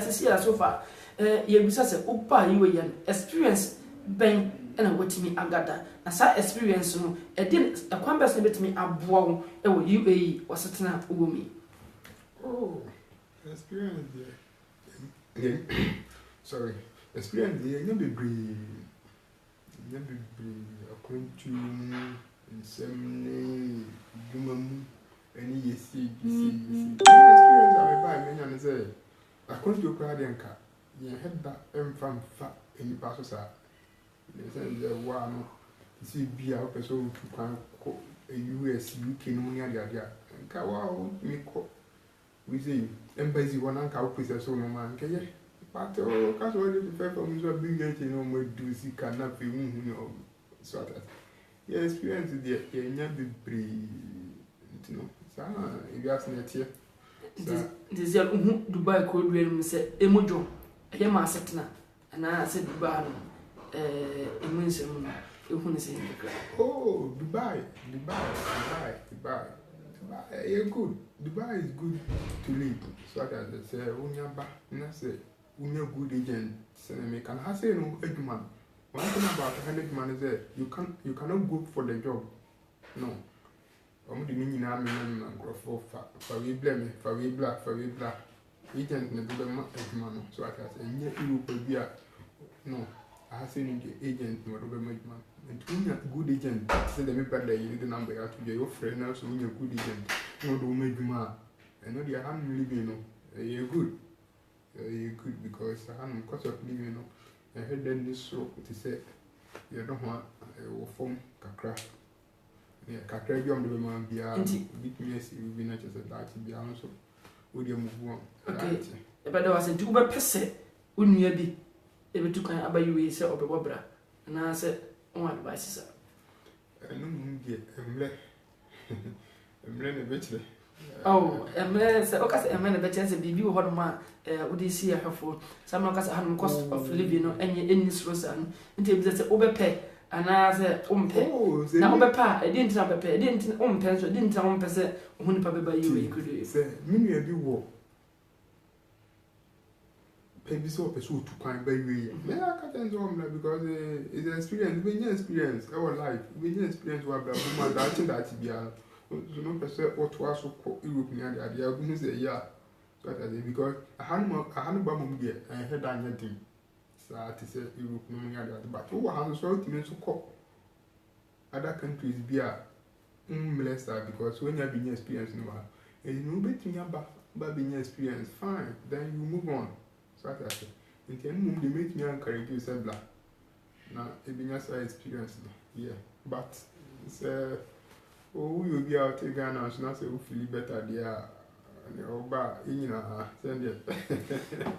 sisi so far ye bisa se upa yiwe yan experience ben ena watimi agada na sa experience no edin akwan best betimi aboa wo e wo UAE wasetena ugomi experience there sorry experience there you be akwantu insemne dumam any yesi experience I buy me and say akwantu crowd enka ye head that emfam fa any pastor the one see be our person to come US, UK, no money, and Kawa, we say, embassy one uncle process so no man can. But oh, because what if the paper was a big getting no more do see cannot be sort of. Yeah, experience the never be you know. So if you ask me here. This year, Dubai could really say, Emojo, a young master, and I said Dubai, a minister, you say, oh, Dubai, you're good. Dubai is good to live. So that they say, Unyaba, and I say, Unya good agent, Seneca, I say no egg-man. One thing about a 100 man is that you cannot go for the job. No. I'm the meaning I'm for we blame for we black agent in the government man. So I can say, yeah, you will be a no. I have seen the agent, not over my man. And when a good agent, say the paper that you need the number to be your friend, now, so when you're a good agent, no, don't make man. And no, they are living, you're good. You're good because I'm because of living, I heard then this show to say, you don't want a form kakra. Yeah, kakra be on the man be a bit messy, we not just a that be also. Would you move on? Okay, but there was a 2% wouldn't you be able to kind about you say or Bobra? And I said, oh, advice, sir. I don't get I'm learning a bit. Oh, and there's a better as a baby or what man would you see her for? Some of us have cost of living or any in this rosan until there's an overpay. And I said, now, Papa, I didn't have a pay, didn't own pencil, didn't own person when Papa by you could do. Say, many of you walk. Maybe so pursue to climb by way. Yeah, I can't answer because it's an experience, we need experience, our life, we need experience what the woman that be a so no person or to us European the idea of say, yeah, so that because a handbomb get and head on your thing. So to say Europe, but who has so to so call other countries be a molester because when you have been experienced no one, and you know better about being experienced, fine, then you move on. So I say, in the end, they make me encourage you, say, blah. Now, it being a experience, yeah, but it's oh, you'll be out to Ghana, so not say, we feel better there. Send it.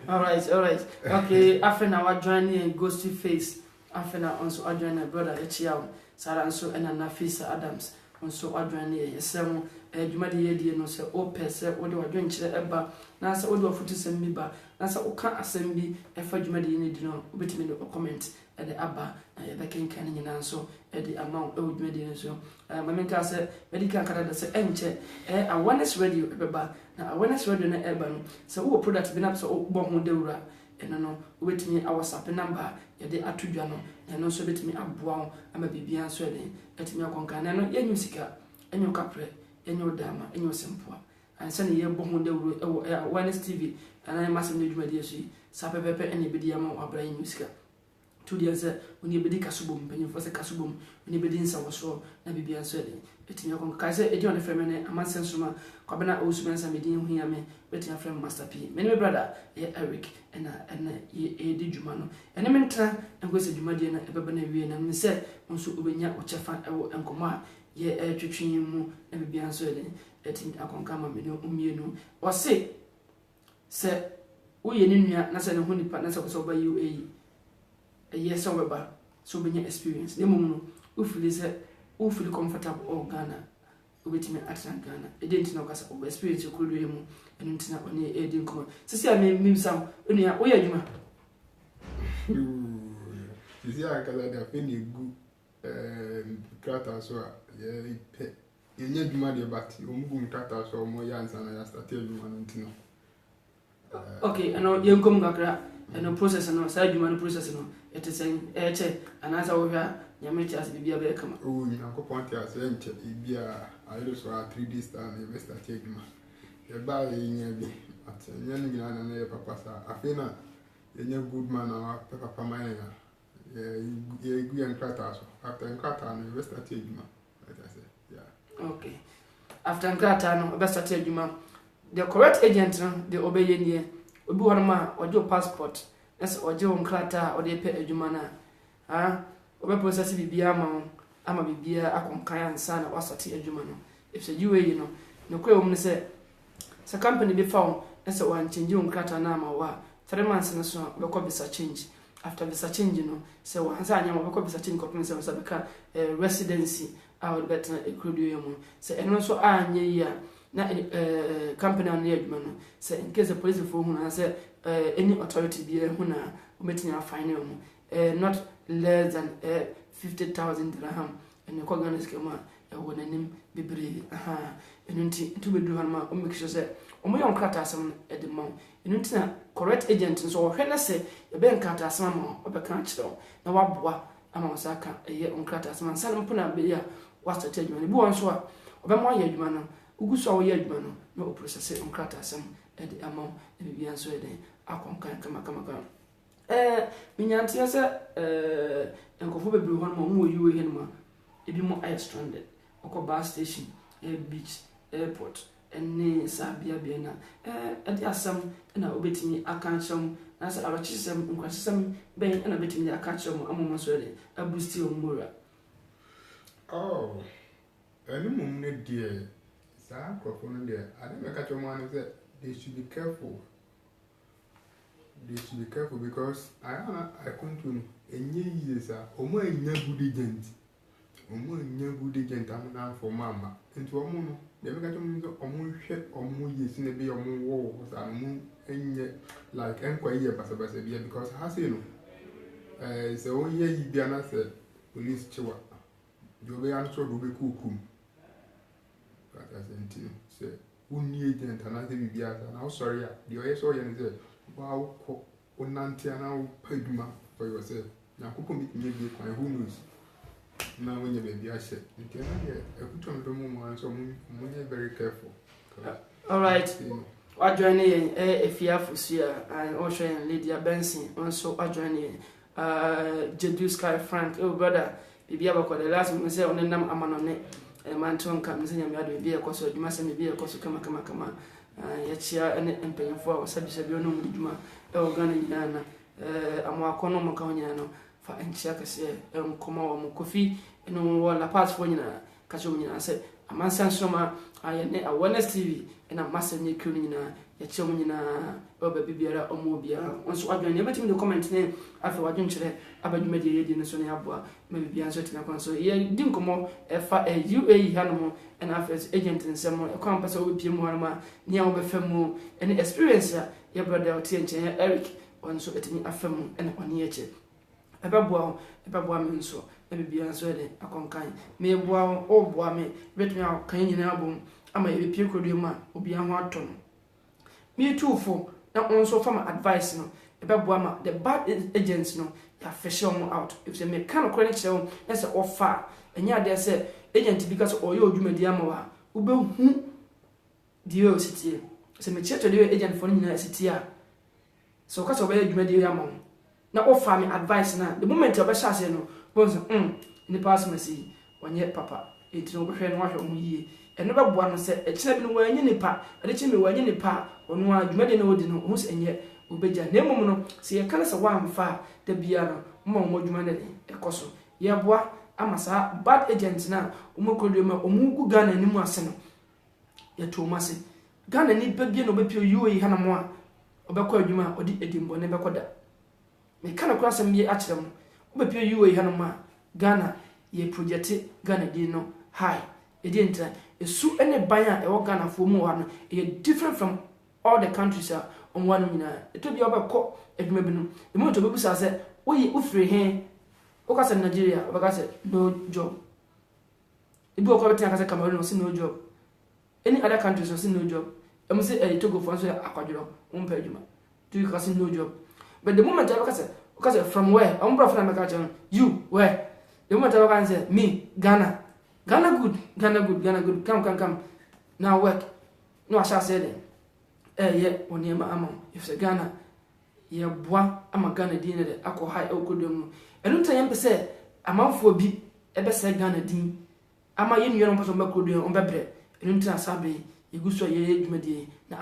All right. Okay, after now, I join a ghosty face. After now, also, I join a brother, Echiao, Sarah, so and Nafisa Adams. Also, I join a seven, Jumadi, no, say, oh, person, what do I drink to the Eba? Now, so, what do I put to send me back? Now, so, can't assembly, if I Jumadi, you know, with me a comment at the Abba, and the King Canning and so at the amount of Median. So, my mentor said, Medical Canada said, enter, I want this radio, Eba. Now, when I saw the Eban, so what product been up so bon deura, and I know, wait me our sapper number, yet they are to Jano, and also let me up wow, I'm a baby and sweating, let me a concan, and no, your musica, and your capre, and your dama, and your simple. And send a bon deura, awareness TV, and I must need my dear she, sapper pepper, and a bidiamo or brain musica. 2 years when you be Casubum, when you first a Casubum, when you be in South Shore, and be and sweating. It's in your Kaiser, a John Feminine, a man sensuma, Cabana Osman, and medium here, me, betting a friend Master P. Many brother, Eric, and a Dijumano. And a mentor, and was a Jumadian, a Babanavian, and said, Monsieur Ubenya, or Chafan, and Coma, ye a Chichimu, and be answered, letting a concama, Umino, or say, Sir, we in India, Nasa and Honey partners of by you a yes over so many experience. The moment who feel comfortable or Ghana, with me at Ghana. It didn't know us over experience you could do and internet on the aid income. So, I mean, some only a way you see, I can have any good character, so yeah, you need money, but you move character, so more young and I started you want to know. Okay, I know you come back and no process and no side human process. It is saying, and as I will hear, Yamichas be a better come. Oh, you know, point as it be a also a 3D star and investor take him. The bar in your be at a young and papa. I feel a good man or papa mine. Yeah, agree and cratters after Encarta and investor take him. Like I said, yeah. Okay. After Encarta, investor take him. The correct agent, the obeying ye, will be one man or your passport. That's or Joe Crata or they pay a Jumana. Ah, over process be Biama, ama bibia akonkan ansa na wasate adwuma no if say UAE no no kwe wo say company be found ese wan change nkrata na ama wa 3 months no so be ko bisa change after visa change no say wan sa anya mo be ko bisa change ko say so be ka residency our better ekrodu mu say eno so anya ya na company on the adwuma no say in case the police for hu na say any authority be hu na umetinya fine mu not less than 50,000 dirham and ko Ghana skema wonanim bebre enunti to be do ma o make sure say o mo yon krata asem edemon enunti na correct agent so o hwe na say e be nkrata asem ma o be kan kire na waboa ama wasaka eye nkrata asem san mpona be ya wasata adwuma ne bu won so a o be mo ya adwuma no uguso a wo ya adwuma no na o process nkrata asem ede ama e bibia so ede akonkan kama minyantia se enkofo bebre ho no mo yuwe he no ma ebi mo air stranded oko bus station beach airport eni sabia bia na ade asam na obetimi akancham na se abachisem nkwasem ben na betimi akancham amoma so ede abusti omura eni mum ne die sa krofo no de ade me ka chomo an say they should be careful. They should be careful because I continue enye years omo enya good agent am na for mama enti omo no de me ka tum so omo hwe omo yes na be omo wo sa no enye like enkwa ye basa bia because ha say no say o ye yi bia na say police chiwa do be an so do be kukum but as enti say unni agent na say bia na sorry ya de o ye so ye ne say wow onantia na paduma for yourself na kuko mitime bi kwan who knows na when you be a shit ntia na e kutom do mo so mo very careful. All right, wa join in efiafusia and Ocean Lydia Benson also wa join in Jedu Sky Frank brother bibia ba ko the last me say onenam amanone manton kam se nyame ado bibia ko so adwuma se bibia ko so kama ya chia ene empanyfo a wasabisabi ono mu dwuma e Ghana nyina na amwakono mo ka nyina no fa enchia kase enkoma wa mo kofi eno wala pass fo nyina ka cho nyina se amansan soma ayene awareness TV ena massive nye kru nyina ya chia mo nyina oba bibiara omo bia onso adwane ebetimi de comment ne afa wadwen kire abadwuma de yedi ne so ne aboa me bibia so tina kon so ye di nkomo e fa UAE hanom and affairs agent in some campus or with Pimorama, near Befemu, any experience your brother Tian Eric, on so at me a femu and on year. A babuan, so, maybe be answered a conkai. May wow, oh, boy, me, read me out, kind album, I may be Picoduma, or be a Marton. Me too, for not also from advice, no, a babuama, the bad agents, no, ya fish out. If they make kind of credit show, that's all far, and yeah, they say. Agent because oyo dwuma dia mawa ube hu dio city se me cheto dio agent for nyina city a so ka so be dwuma dia ya mawo na offer me advice na the moment oba sha se no bonso ni pass message onye papa etino bo hwe no ahwe mu yie eno be boa no se e kire bi no wanye nipa ade kire me wanye nipa ono a dwuma dia na odi no hu se enye obeja na emom no se ye kana se wa amfa da bia no mo dwuma na e koso ye boa amasa bad agent na umokodema omugu Ghana ni mu ase no yeto mase Ghana ni bebie no bepio UAE hana mo a obekọ adwuma odi edimbo ne bekoda me kana kura sam bi akire mo obepio UAE hana mo a Ghana ye project Ghana di no high edi entra esu ene ban a e wo Ghana fo mu wa no e different from all the countries a on one nyina eto bi obekọ adwuma bi no the moment obebusa se oyi ufre he okasa Nigeria obakase no job ibu okobeti akase Cameroon no no job any other countries no job em say Togo for so akwaduro umpa adwuma do you kasi no job but the moment okase from where bro from America you where the moment I say me Ghana good come now work no I shall say then yeah oniema amon if say Ghana ye boa ama Ghana din de akọ high okodom enu tan yem pese amanfo bi ebe se Ghana din ama ye nuye no paso makodom on bebre enu tan asabe iguso ye dwumadi na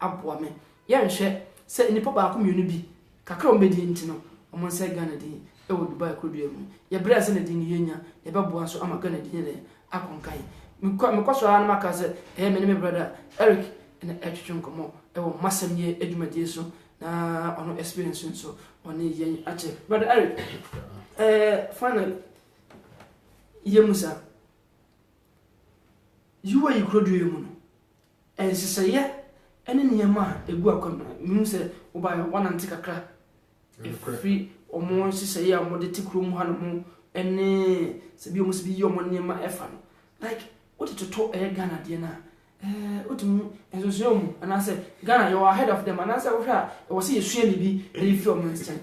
aboa me ye nhwe se nipa ba ko mienu bi kakra on be din ntino omon se Ghana din wo Dubai kodua mu ye bra se na di ni yenya ye beboa so amaka na di ne akonkai me so an maka se me ne me brother Eric na etwetwe nkomo wo masem ye adwumadie so na ono experience so oni ye ache brother Eric finally ye musa you are you kodua mu no enseseye ene niyama egu akwamna mu se oba wana ntikakra free omo nseseye a mo de tikrom ha no mo ene se bi omo se bi yomo niyama efa no like what to talk Ghana de na otum enso mu ana se Ghana you are ahead of them ana se wo hwa e wo se yesua bibi e yi fi omo nsen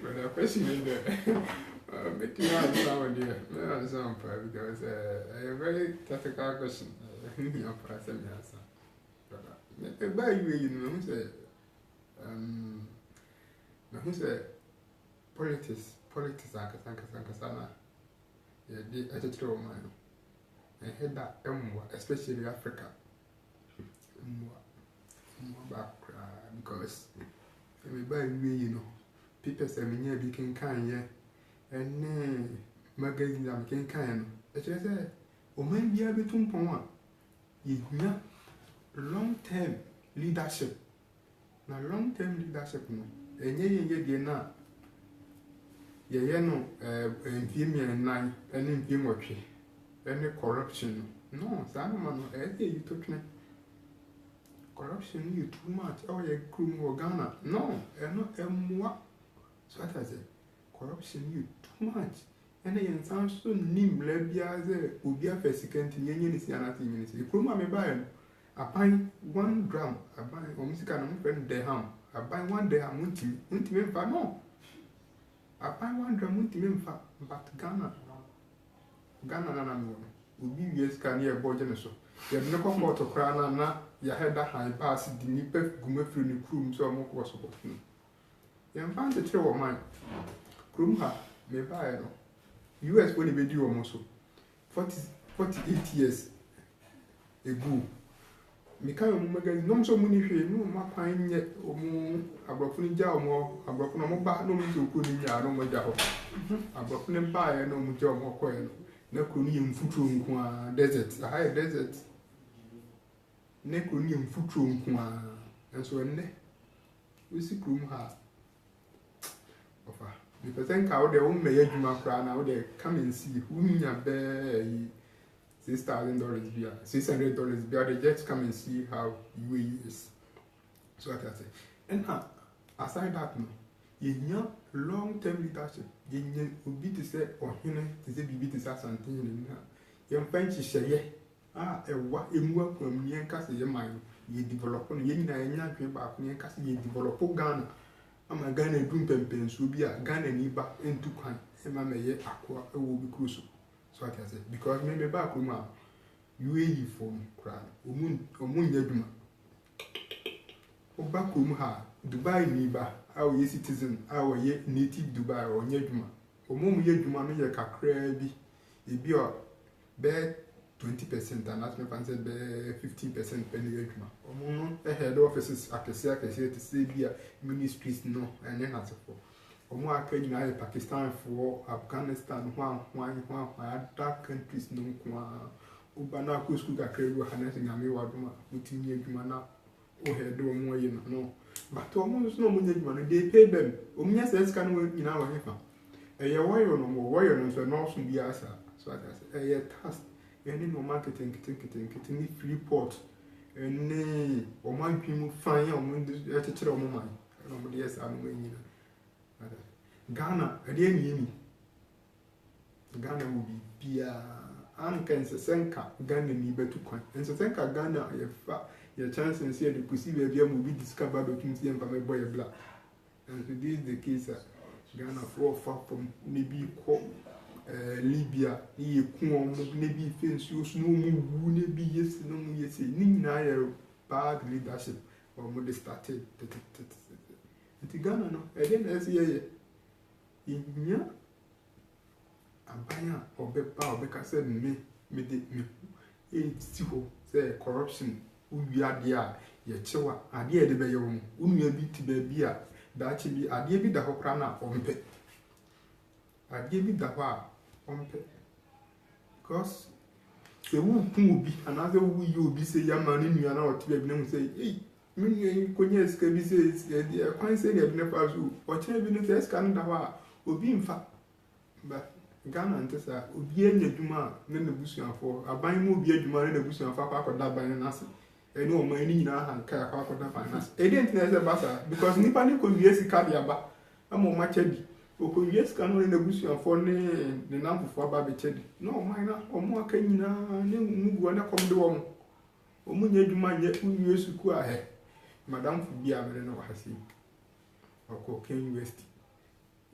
but the question is that making out sound there no sound because a very tactical question you for us and answer but by you know who say who say politics akasana yeah the attitude of mine and head that especially Africa more back because by you know people say me be can yeah and magazine am can it say o man bia betum pon a yehua long term leadership na long term leadership no enye de na ye no enfie nan ene enfie motwe ene corruption no sa no man you to twene corruption you too much oh ye krum wo Ghana no eno emwa so that is corruption you too much ene yen san so nim la bia ze obi afa second yenye ni si anati minute krum am ba no apan 1 gram apan o musika no friend dirham apan 1 dirham untimi mfa no apan 1 gram untimi mfa but Ghana na no obi wies kan ye boje ne so ye ne ko photo kra na ya header high pass di ni pe gumafiri ni krum so mo ko so no ye mfa te tire wo man krum ha me ba no US when be di wo mo so 48 years ago me kan mo magazine no so mo ni hwe no ma kwan nye o mo abrofo ni ja o mo abrofo no mo ba no mo ti okru ni nya no mo ja ho abrofo ni ba ye no mo ja o mo ko ye no na kru ni mfutro nko a desert a high desert na kru ni mfutro nko a enso enne we si kru mu ha ofa because then ka o de o me adwuma kra na o de come and see who nya be $6,000 beer, $600 beer. They just come and see how UAE is. So what I say. And aside that, no, you know long-term leadership. You know, obi to say or hine to say bibi to say something in here. You find you say what a more from near cast your mind. You develop on you na back near cast you develop Ghana. I'm a Ghana doing pens will be a Ghana niba into kind. And my may aqua will be crucial. So I can say because maybe back home UAE from crown omun yaduma o back home ha Dubai niba our ye citizen our ye native Dubai or yaduma omun yaduma no ye kakra bi e bi o be 20% and that me fancy be 15% penny yaduma omun head offices akese to say bi ministries no and then as for omo akani na Pakistan for Afghanistan other countries no kwa ubana ku school ka kredu hanese nyame waduma mutini adwuma na o head omo ye no but omo no mo nyadwuma no they pay them omo nya sense kan wo nyina wo hefa eye woyo no so no so bi asa so asa eye task any no marketing kitin free port any omo antwimu fan ya omo etikire omo man omo de yes anu nyina Ghana, Ghana will be Pia Ankan Senka, Ghana ni betu kwan. And Senka Ghana, your chance and say the pussy baby will be discovered between the and boy black. And so this is the case Ghana far from maybe Libya, maybe fence you snow maybe yes, no yes, Nina bad leadership or more started. Ghana no, again as ye. Inya abaya obepa obeka say me ti ho say corruption uwi ade a ye chewa ade e de be ye wo unua bi ti ba bi a da che bi ade bi da ho kra na ompe adeɛ bi da hɔ a ɔmpɛ because sɛ woku obi anaasɛ woyi obi sɛ yɛama ne nua na ɔte baabi na hu sɛ ei me nua yi kɔnya sika bi sɛ kwan sɛ deɛ bi ne fa so ɔkyerɛ bi no sɛ sika no da hɔ a obi mfa but Ghana nte saa obi anya adwuma a ne n'abusuafoɔ aban mu obi adwuma ne n'abusuafoɔ akɔda aban no ase ɛne ɔman ne nyinaa hanka akɔda aban no ase ɛdeɛ nti na ɛsɛ ba saa because nipa ne kɔwie sika de aba ama ɔma kyɛ bi ɔkɔwie sika no ne n'abusuafoɔ ne namfofoɔ aba bɛkyɛ bi na ɔman na ɔmo aka nyinaa ne muguɔ ne kɔm de wɔn ɔmo nyɛ adwuma nyɛ wowie suku a hɛ madamfo bi a mene no wɔ ha sei ɔkɔ Ken University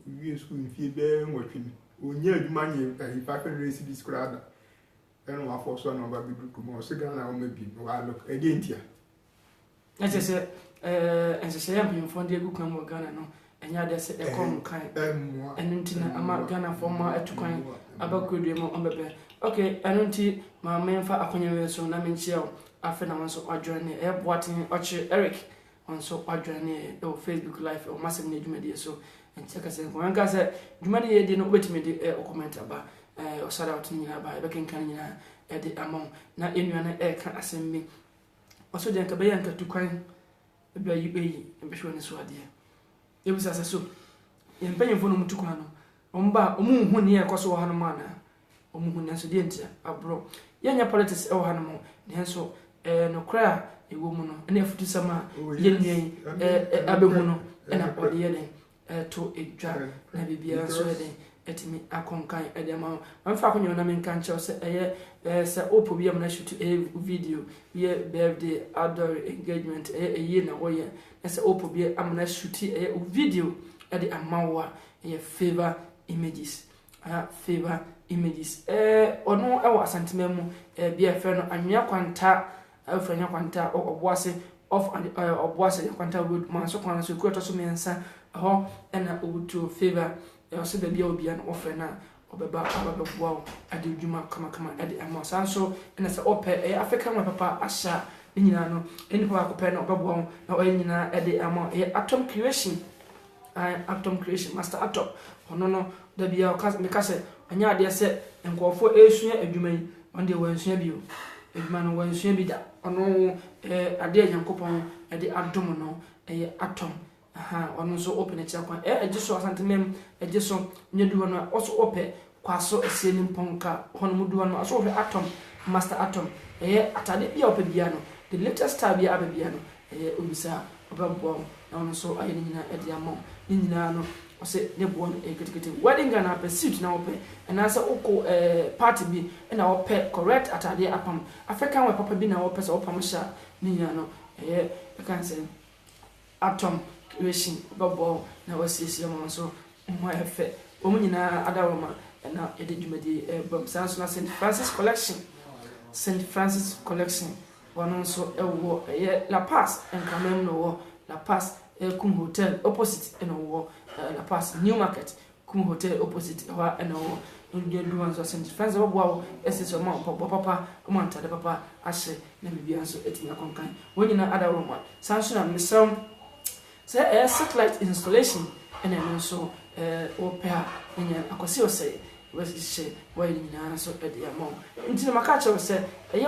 wie suku mfie bɛɛ nwɔtwe onye adwuma nye ifafe resi diskrada eno afọ so na ba bidu kuma o se Ghana o mebi wa look ede ntia se ya bi mfo de egu kan wo Ghana no enya de se e kom kan eno ntina ama Ghana fo ma etukwan abakodu mo ombebe okay eno nti ma menfa akonya we so na menchia afa na wonso adjoin e boatin ochi Eric onso adjoin e Facebook live o masem na adwumade so check us in one case jumadi ye de no betimi de comment aba o shout out ni aba e beken kan nyina e de amon na enua na e ka asem bi o so de nka be yanka tukwan e bia yi eyi e be hwe ne so ade e bu sasa so ye mpanyefo no mutukwan no omba omu hu ne e koso wo hanu mana omu hu ne so de ntia abro ye nya politics e wo hanu mo ne so no kra e wo mu no na afutu sama ye nwen abehu no na ode ye ne to edwa na bibia so ede etimi akonkan ede ma amfa akonyo na menka nche se eye se opo bia na shoot video ye birthday outdoor engagement eye na wo ye se opo bia amna shoot video ede amawa ye favor images ono e wa asantema mu bia fe no anwea kwanta afanya kwanta oboase off and oboase kwanta road man so kwan so kuoto so mensa ho ena obutu favor so da bia obi an offer na obeba ababwa ade dwuma kama ade ama sanso ena se ope African papa asha nyina no eni pa akopɛ na obabwa na o nyina ade ama atom creation master atom ono no da bia me ka se anya ade se nkofo esua adwuma yi onde wansua bio adwuma no wansua bi da ono ade nyankopɔn ade adom no atom ono so open e chakwan ejiso asantemem ejiso nyeduwa no also open kwaso esieni mponka hono muduwa no aso atom master atom atade bia open bia no the latest tab bia abia no obisa obabwo na ono so ayi nyina ediamo nyina no ose ne bo no ketekete wedding na pursuit na open na asa oko party bi na open correct atade apam African we papa bi na open so opam sha nyina no I can say atom creation babo na wasisi mo so mo efe omu nyina adawoma na ede dwumadi bam sanso na St. Francis collection wono so ewo La Paz enkamem no wo La Paz Kum Hotel opposite eno wo La Paz New Market Kum Hotel opposite wa eno wo ndu wanzo St. Francis babo esiso ma papa mo antade papa ahye na bibia so etinya konkan wonyina adawoma sanso na mesam say satellite installation and then so opera nya akosi ose wese why nyina so ede amon nti maka cha se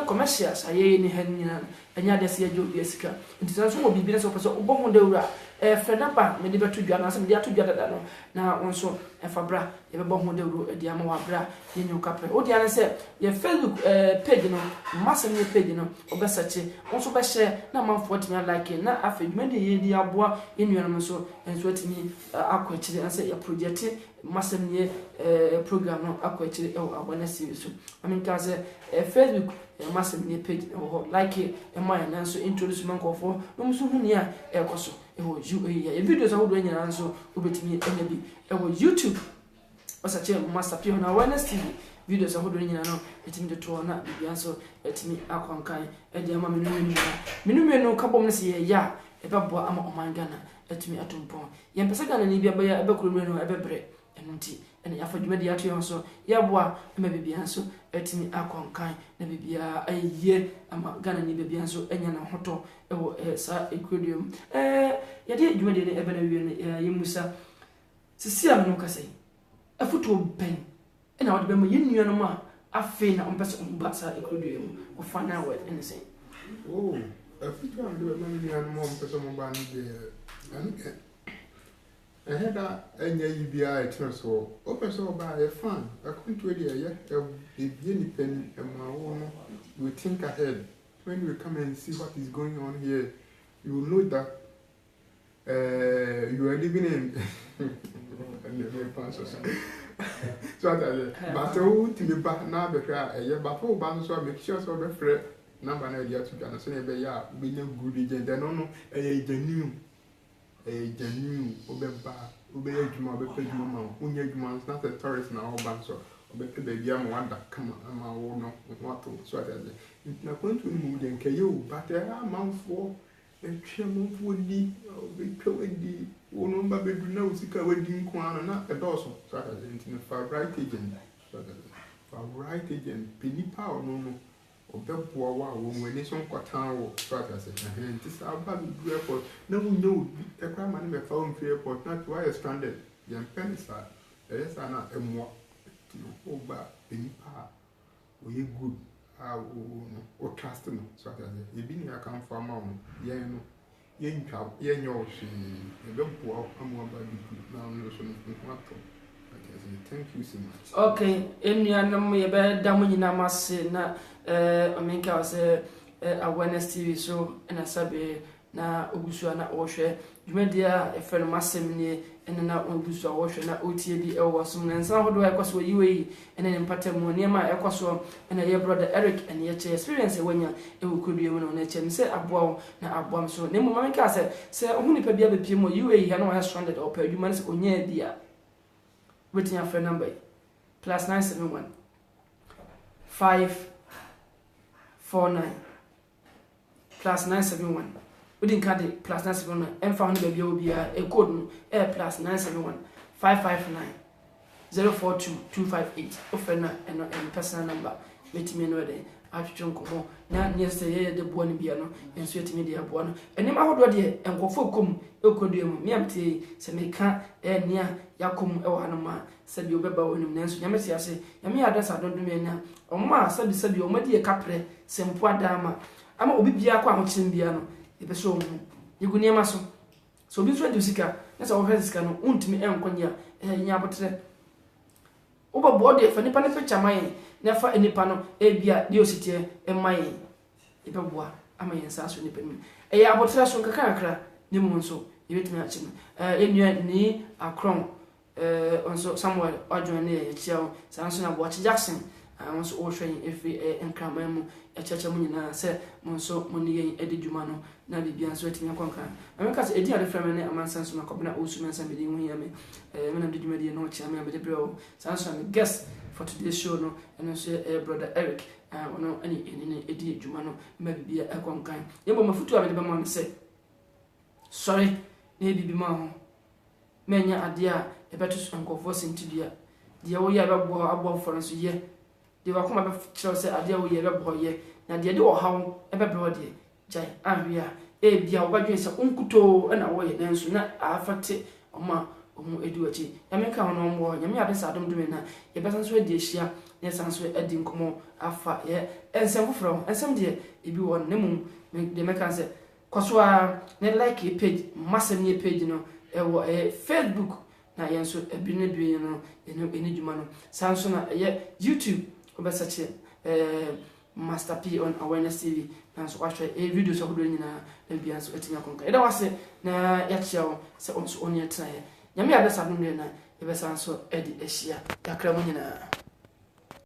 commercials aye ni han nyina anya de se ajo sika nti so mo bibire so pese obo dewura frenaba me de beto dwa na se me de ato dwa dada no na wonso fabra ye bebo ho dewuro ede amon wa bra ye nyu kapre o dia na se ye Facebook page no masse ni page no obesache wonso be share na manfo timi like na afedwuma de ye di aboa ye nuanom so enso timi akwachire na se ya project masse ni program no akwachire e abona series so aminka se Facebook masse ni page ho like e my na so introduce mankofo no so hu ni a ekoso ewo videos ahodo nyina nso obetimi enabi ewo YouTube osache master pio na awareness TV videos ahodo nyina no etimi de to na bibia nso etimi akwankan edi ama menumi no kabom ne se ya ebabo ama omangana etimi atompon yempese gana ni bia ba ebekuru no ebebre enunti ene afadwuma de ato yonso yeboa ama bibia nso etimi akwankan na bibia aye ama gana ni bibia nso enya na hoto ewo sa equilibrium yade dwuma de ebe na wie ne yemusa sisi am no kasai afutu ben ena wode be mo yenu no ma afi na ompese ombasa ekrodu mu o final word anything. Oh, afutu am do no ni anu mo ompese mo ba ni de anke eheda enya yibia etno so open so ba e fan akuntu e de e bie ni pen e ma wo no you think ahead when you come and see what is going on here you will know that you are living in so but who to me back now be but for ban so make sure so be free number na dia to gana so na be ya be na good agent no genuine obeba obe adwuma obe pedwuma ma unya adwuma na the tourist na all ban so obe pe be bia ma wanda kama ama wo no wato so that na kwantu ni mu de nke yo but amanfo etwemfo ni obe twedi wo no ba bedu na usika wadi nko ana na edoso so that in for right agent so that for right agent penipa no obeboa wa wo nwani so nkwatan wo so that nti sa ba du airport na mu nyo ekwa ma ne me fa on free airport na why stranded yan penisa yes ana emwa o ba penipa o ye good o trust no so that e bi ni aka mfa ma wo ye no ye ntwa ye nyo hwe ebeboa amu ba du na no so nkwatan. Thank you so much. Okay, enuanum ye be da mo nyina mase na omenka wase awareness TV so na sabe na ogusu na ohwe dwumedia e fe no masem ni na ogusu ohwe na otie bi e wo so na nsan hodo ekwaso yiwe ene mpatam ni ma ekwaso na ye brother Eric and ye experience wanya e wo kodue mu na che se aboa na aboam so na mo manka se ohuni pa bia be pie mo yiwe ya na wa stranded or pa adwuma se onya dia waiting your phone number +971 549 +971 within card +971 and found baby will be a code no +971 559 042258 offering and personal number with me no day atwetwe nkomo na nyese ye de boa ne bia no enso etimi de aboa no enim ahodo de enkofo kom ekodue mu miamte se meka enia yakom e wo hanoma se bi obeba wonim nanso nyamese ase nyame adasa dondom enia omma sabi omadi e kapre se mpo adama ama obi bia kwa ahokyem bia no ebeso omu yeguni ema so obi so de sika na se wo hwe sika no untimi enkonya nya abotre obo de fa nipa ne picture man nefa enipa no ebia de ositie emaye ebeboa ama yensa so nipa mi eya abotra so kakakra ne mu nso yebetimi achi enua ni akron onso Samuel ojon ne echiao sanso na Boachi Jackson onso o hwen efi enkraman mu echeche mu nyina se monso moni yen ededwuma no na bibia nso etimi akonka ameka se edi ade frame ne amansanso na kobna osu mensa bedi hu yame menam dedwuma de no chia me abede bro sanso na guest for today's show no and also brother Eric ono ani edi edwuma no ma bibia akonkan yebo mafutu abede ba ma se sorry na bibi ma ho menya ade a ebeto nkofo sentidua de wo ye bebo abo for nso ye de wakoma be kire se ade wo ye bebo ye na de wo hawo ebebe de jai ahwia bia wo badwen se unkuto na wo ye nanso na afate oma omu eduachi yameka hono mbo nyame adesa adom dum na ye besanso edi ehia ne sanso edi nkomo afa ye ensem foforo ensem de ebi won ne mum de meka se kwaso a ne like page massem ne page no ewo Facebook na yenso ebi ne bi no eni djuma no sanso na ye YouTube obesache Master P on Awareness TV na so kwahwe videos ahodo nyina na bia so etinya konka eda wase na ya chiao se onso onye tena ye nyame adesa dum na ebesanso edi ehia yakra mu nyina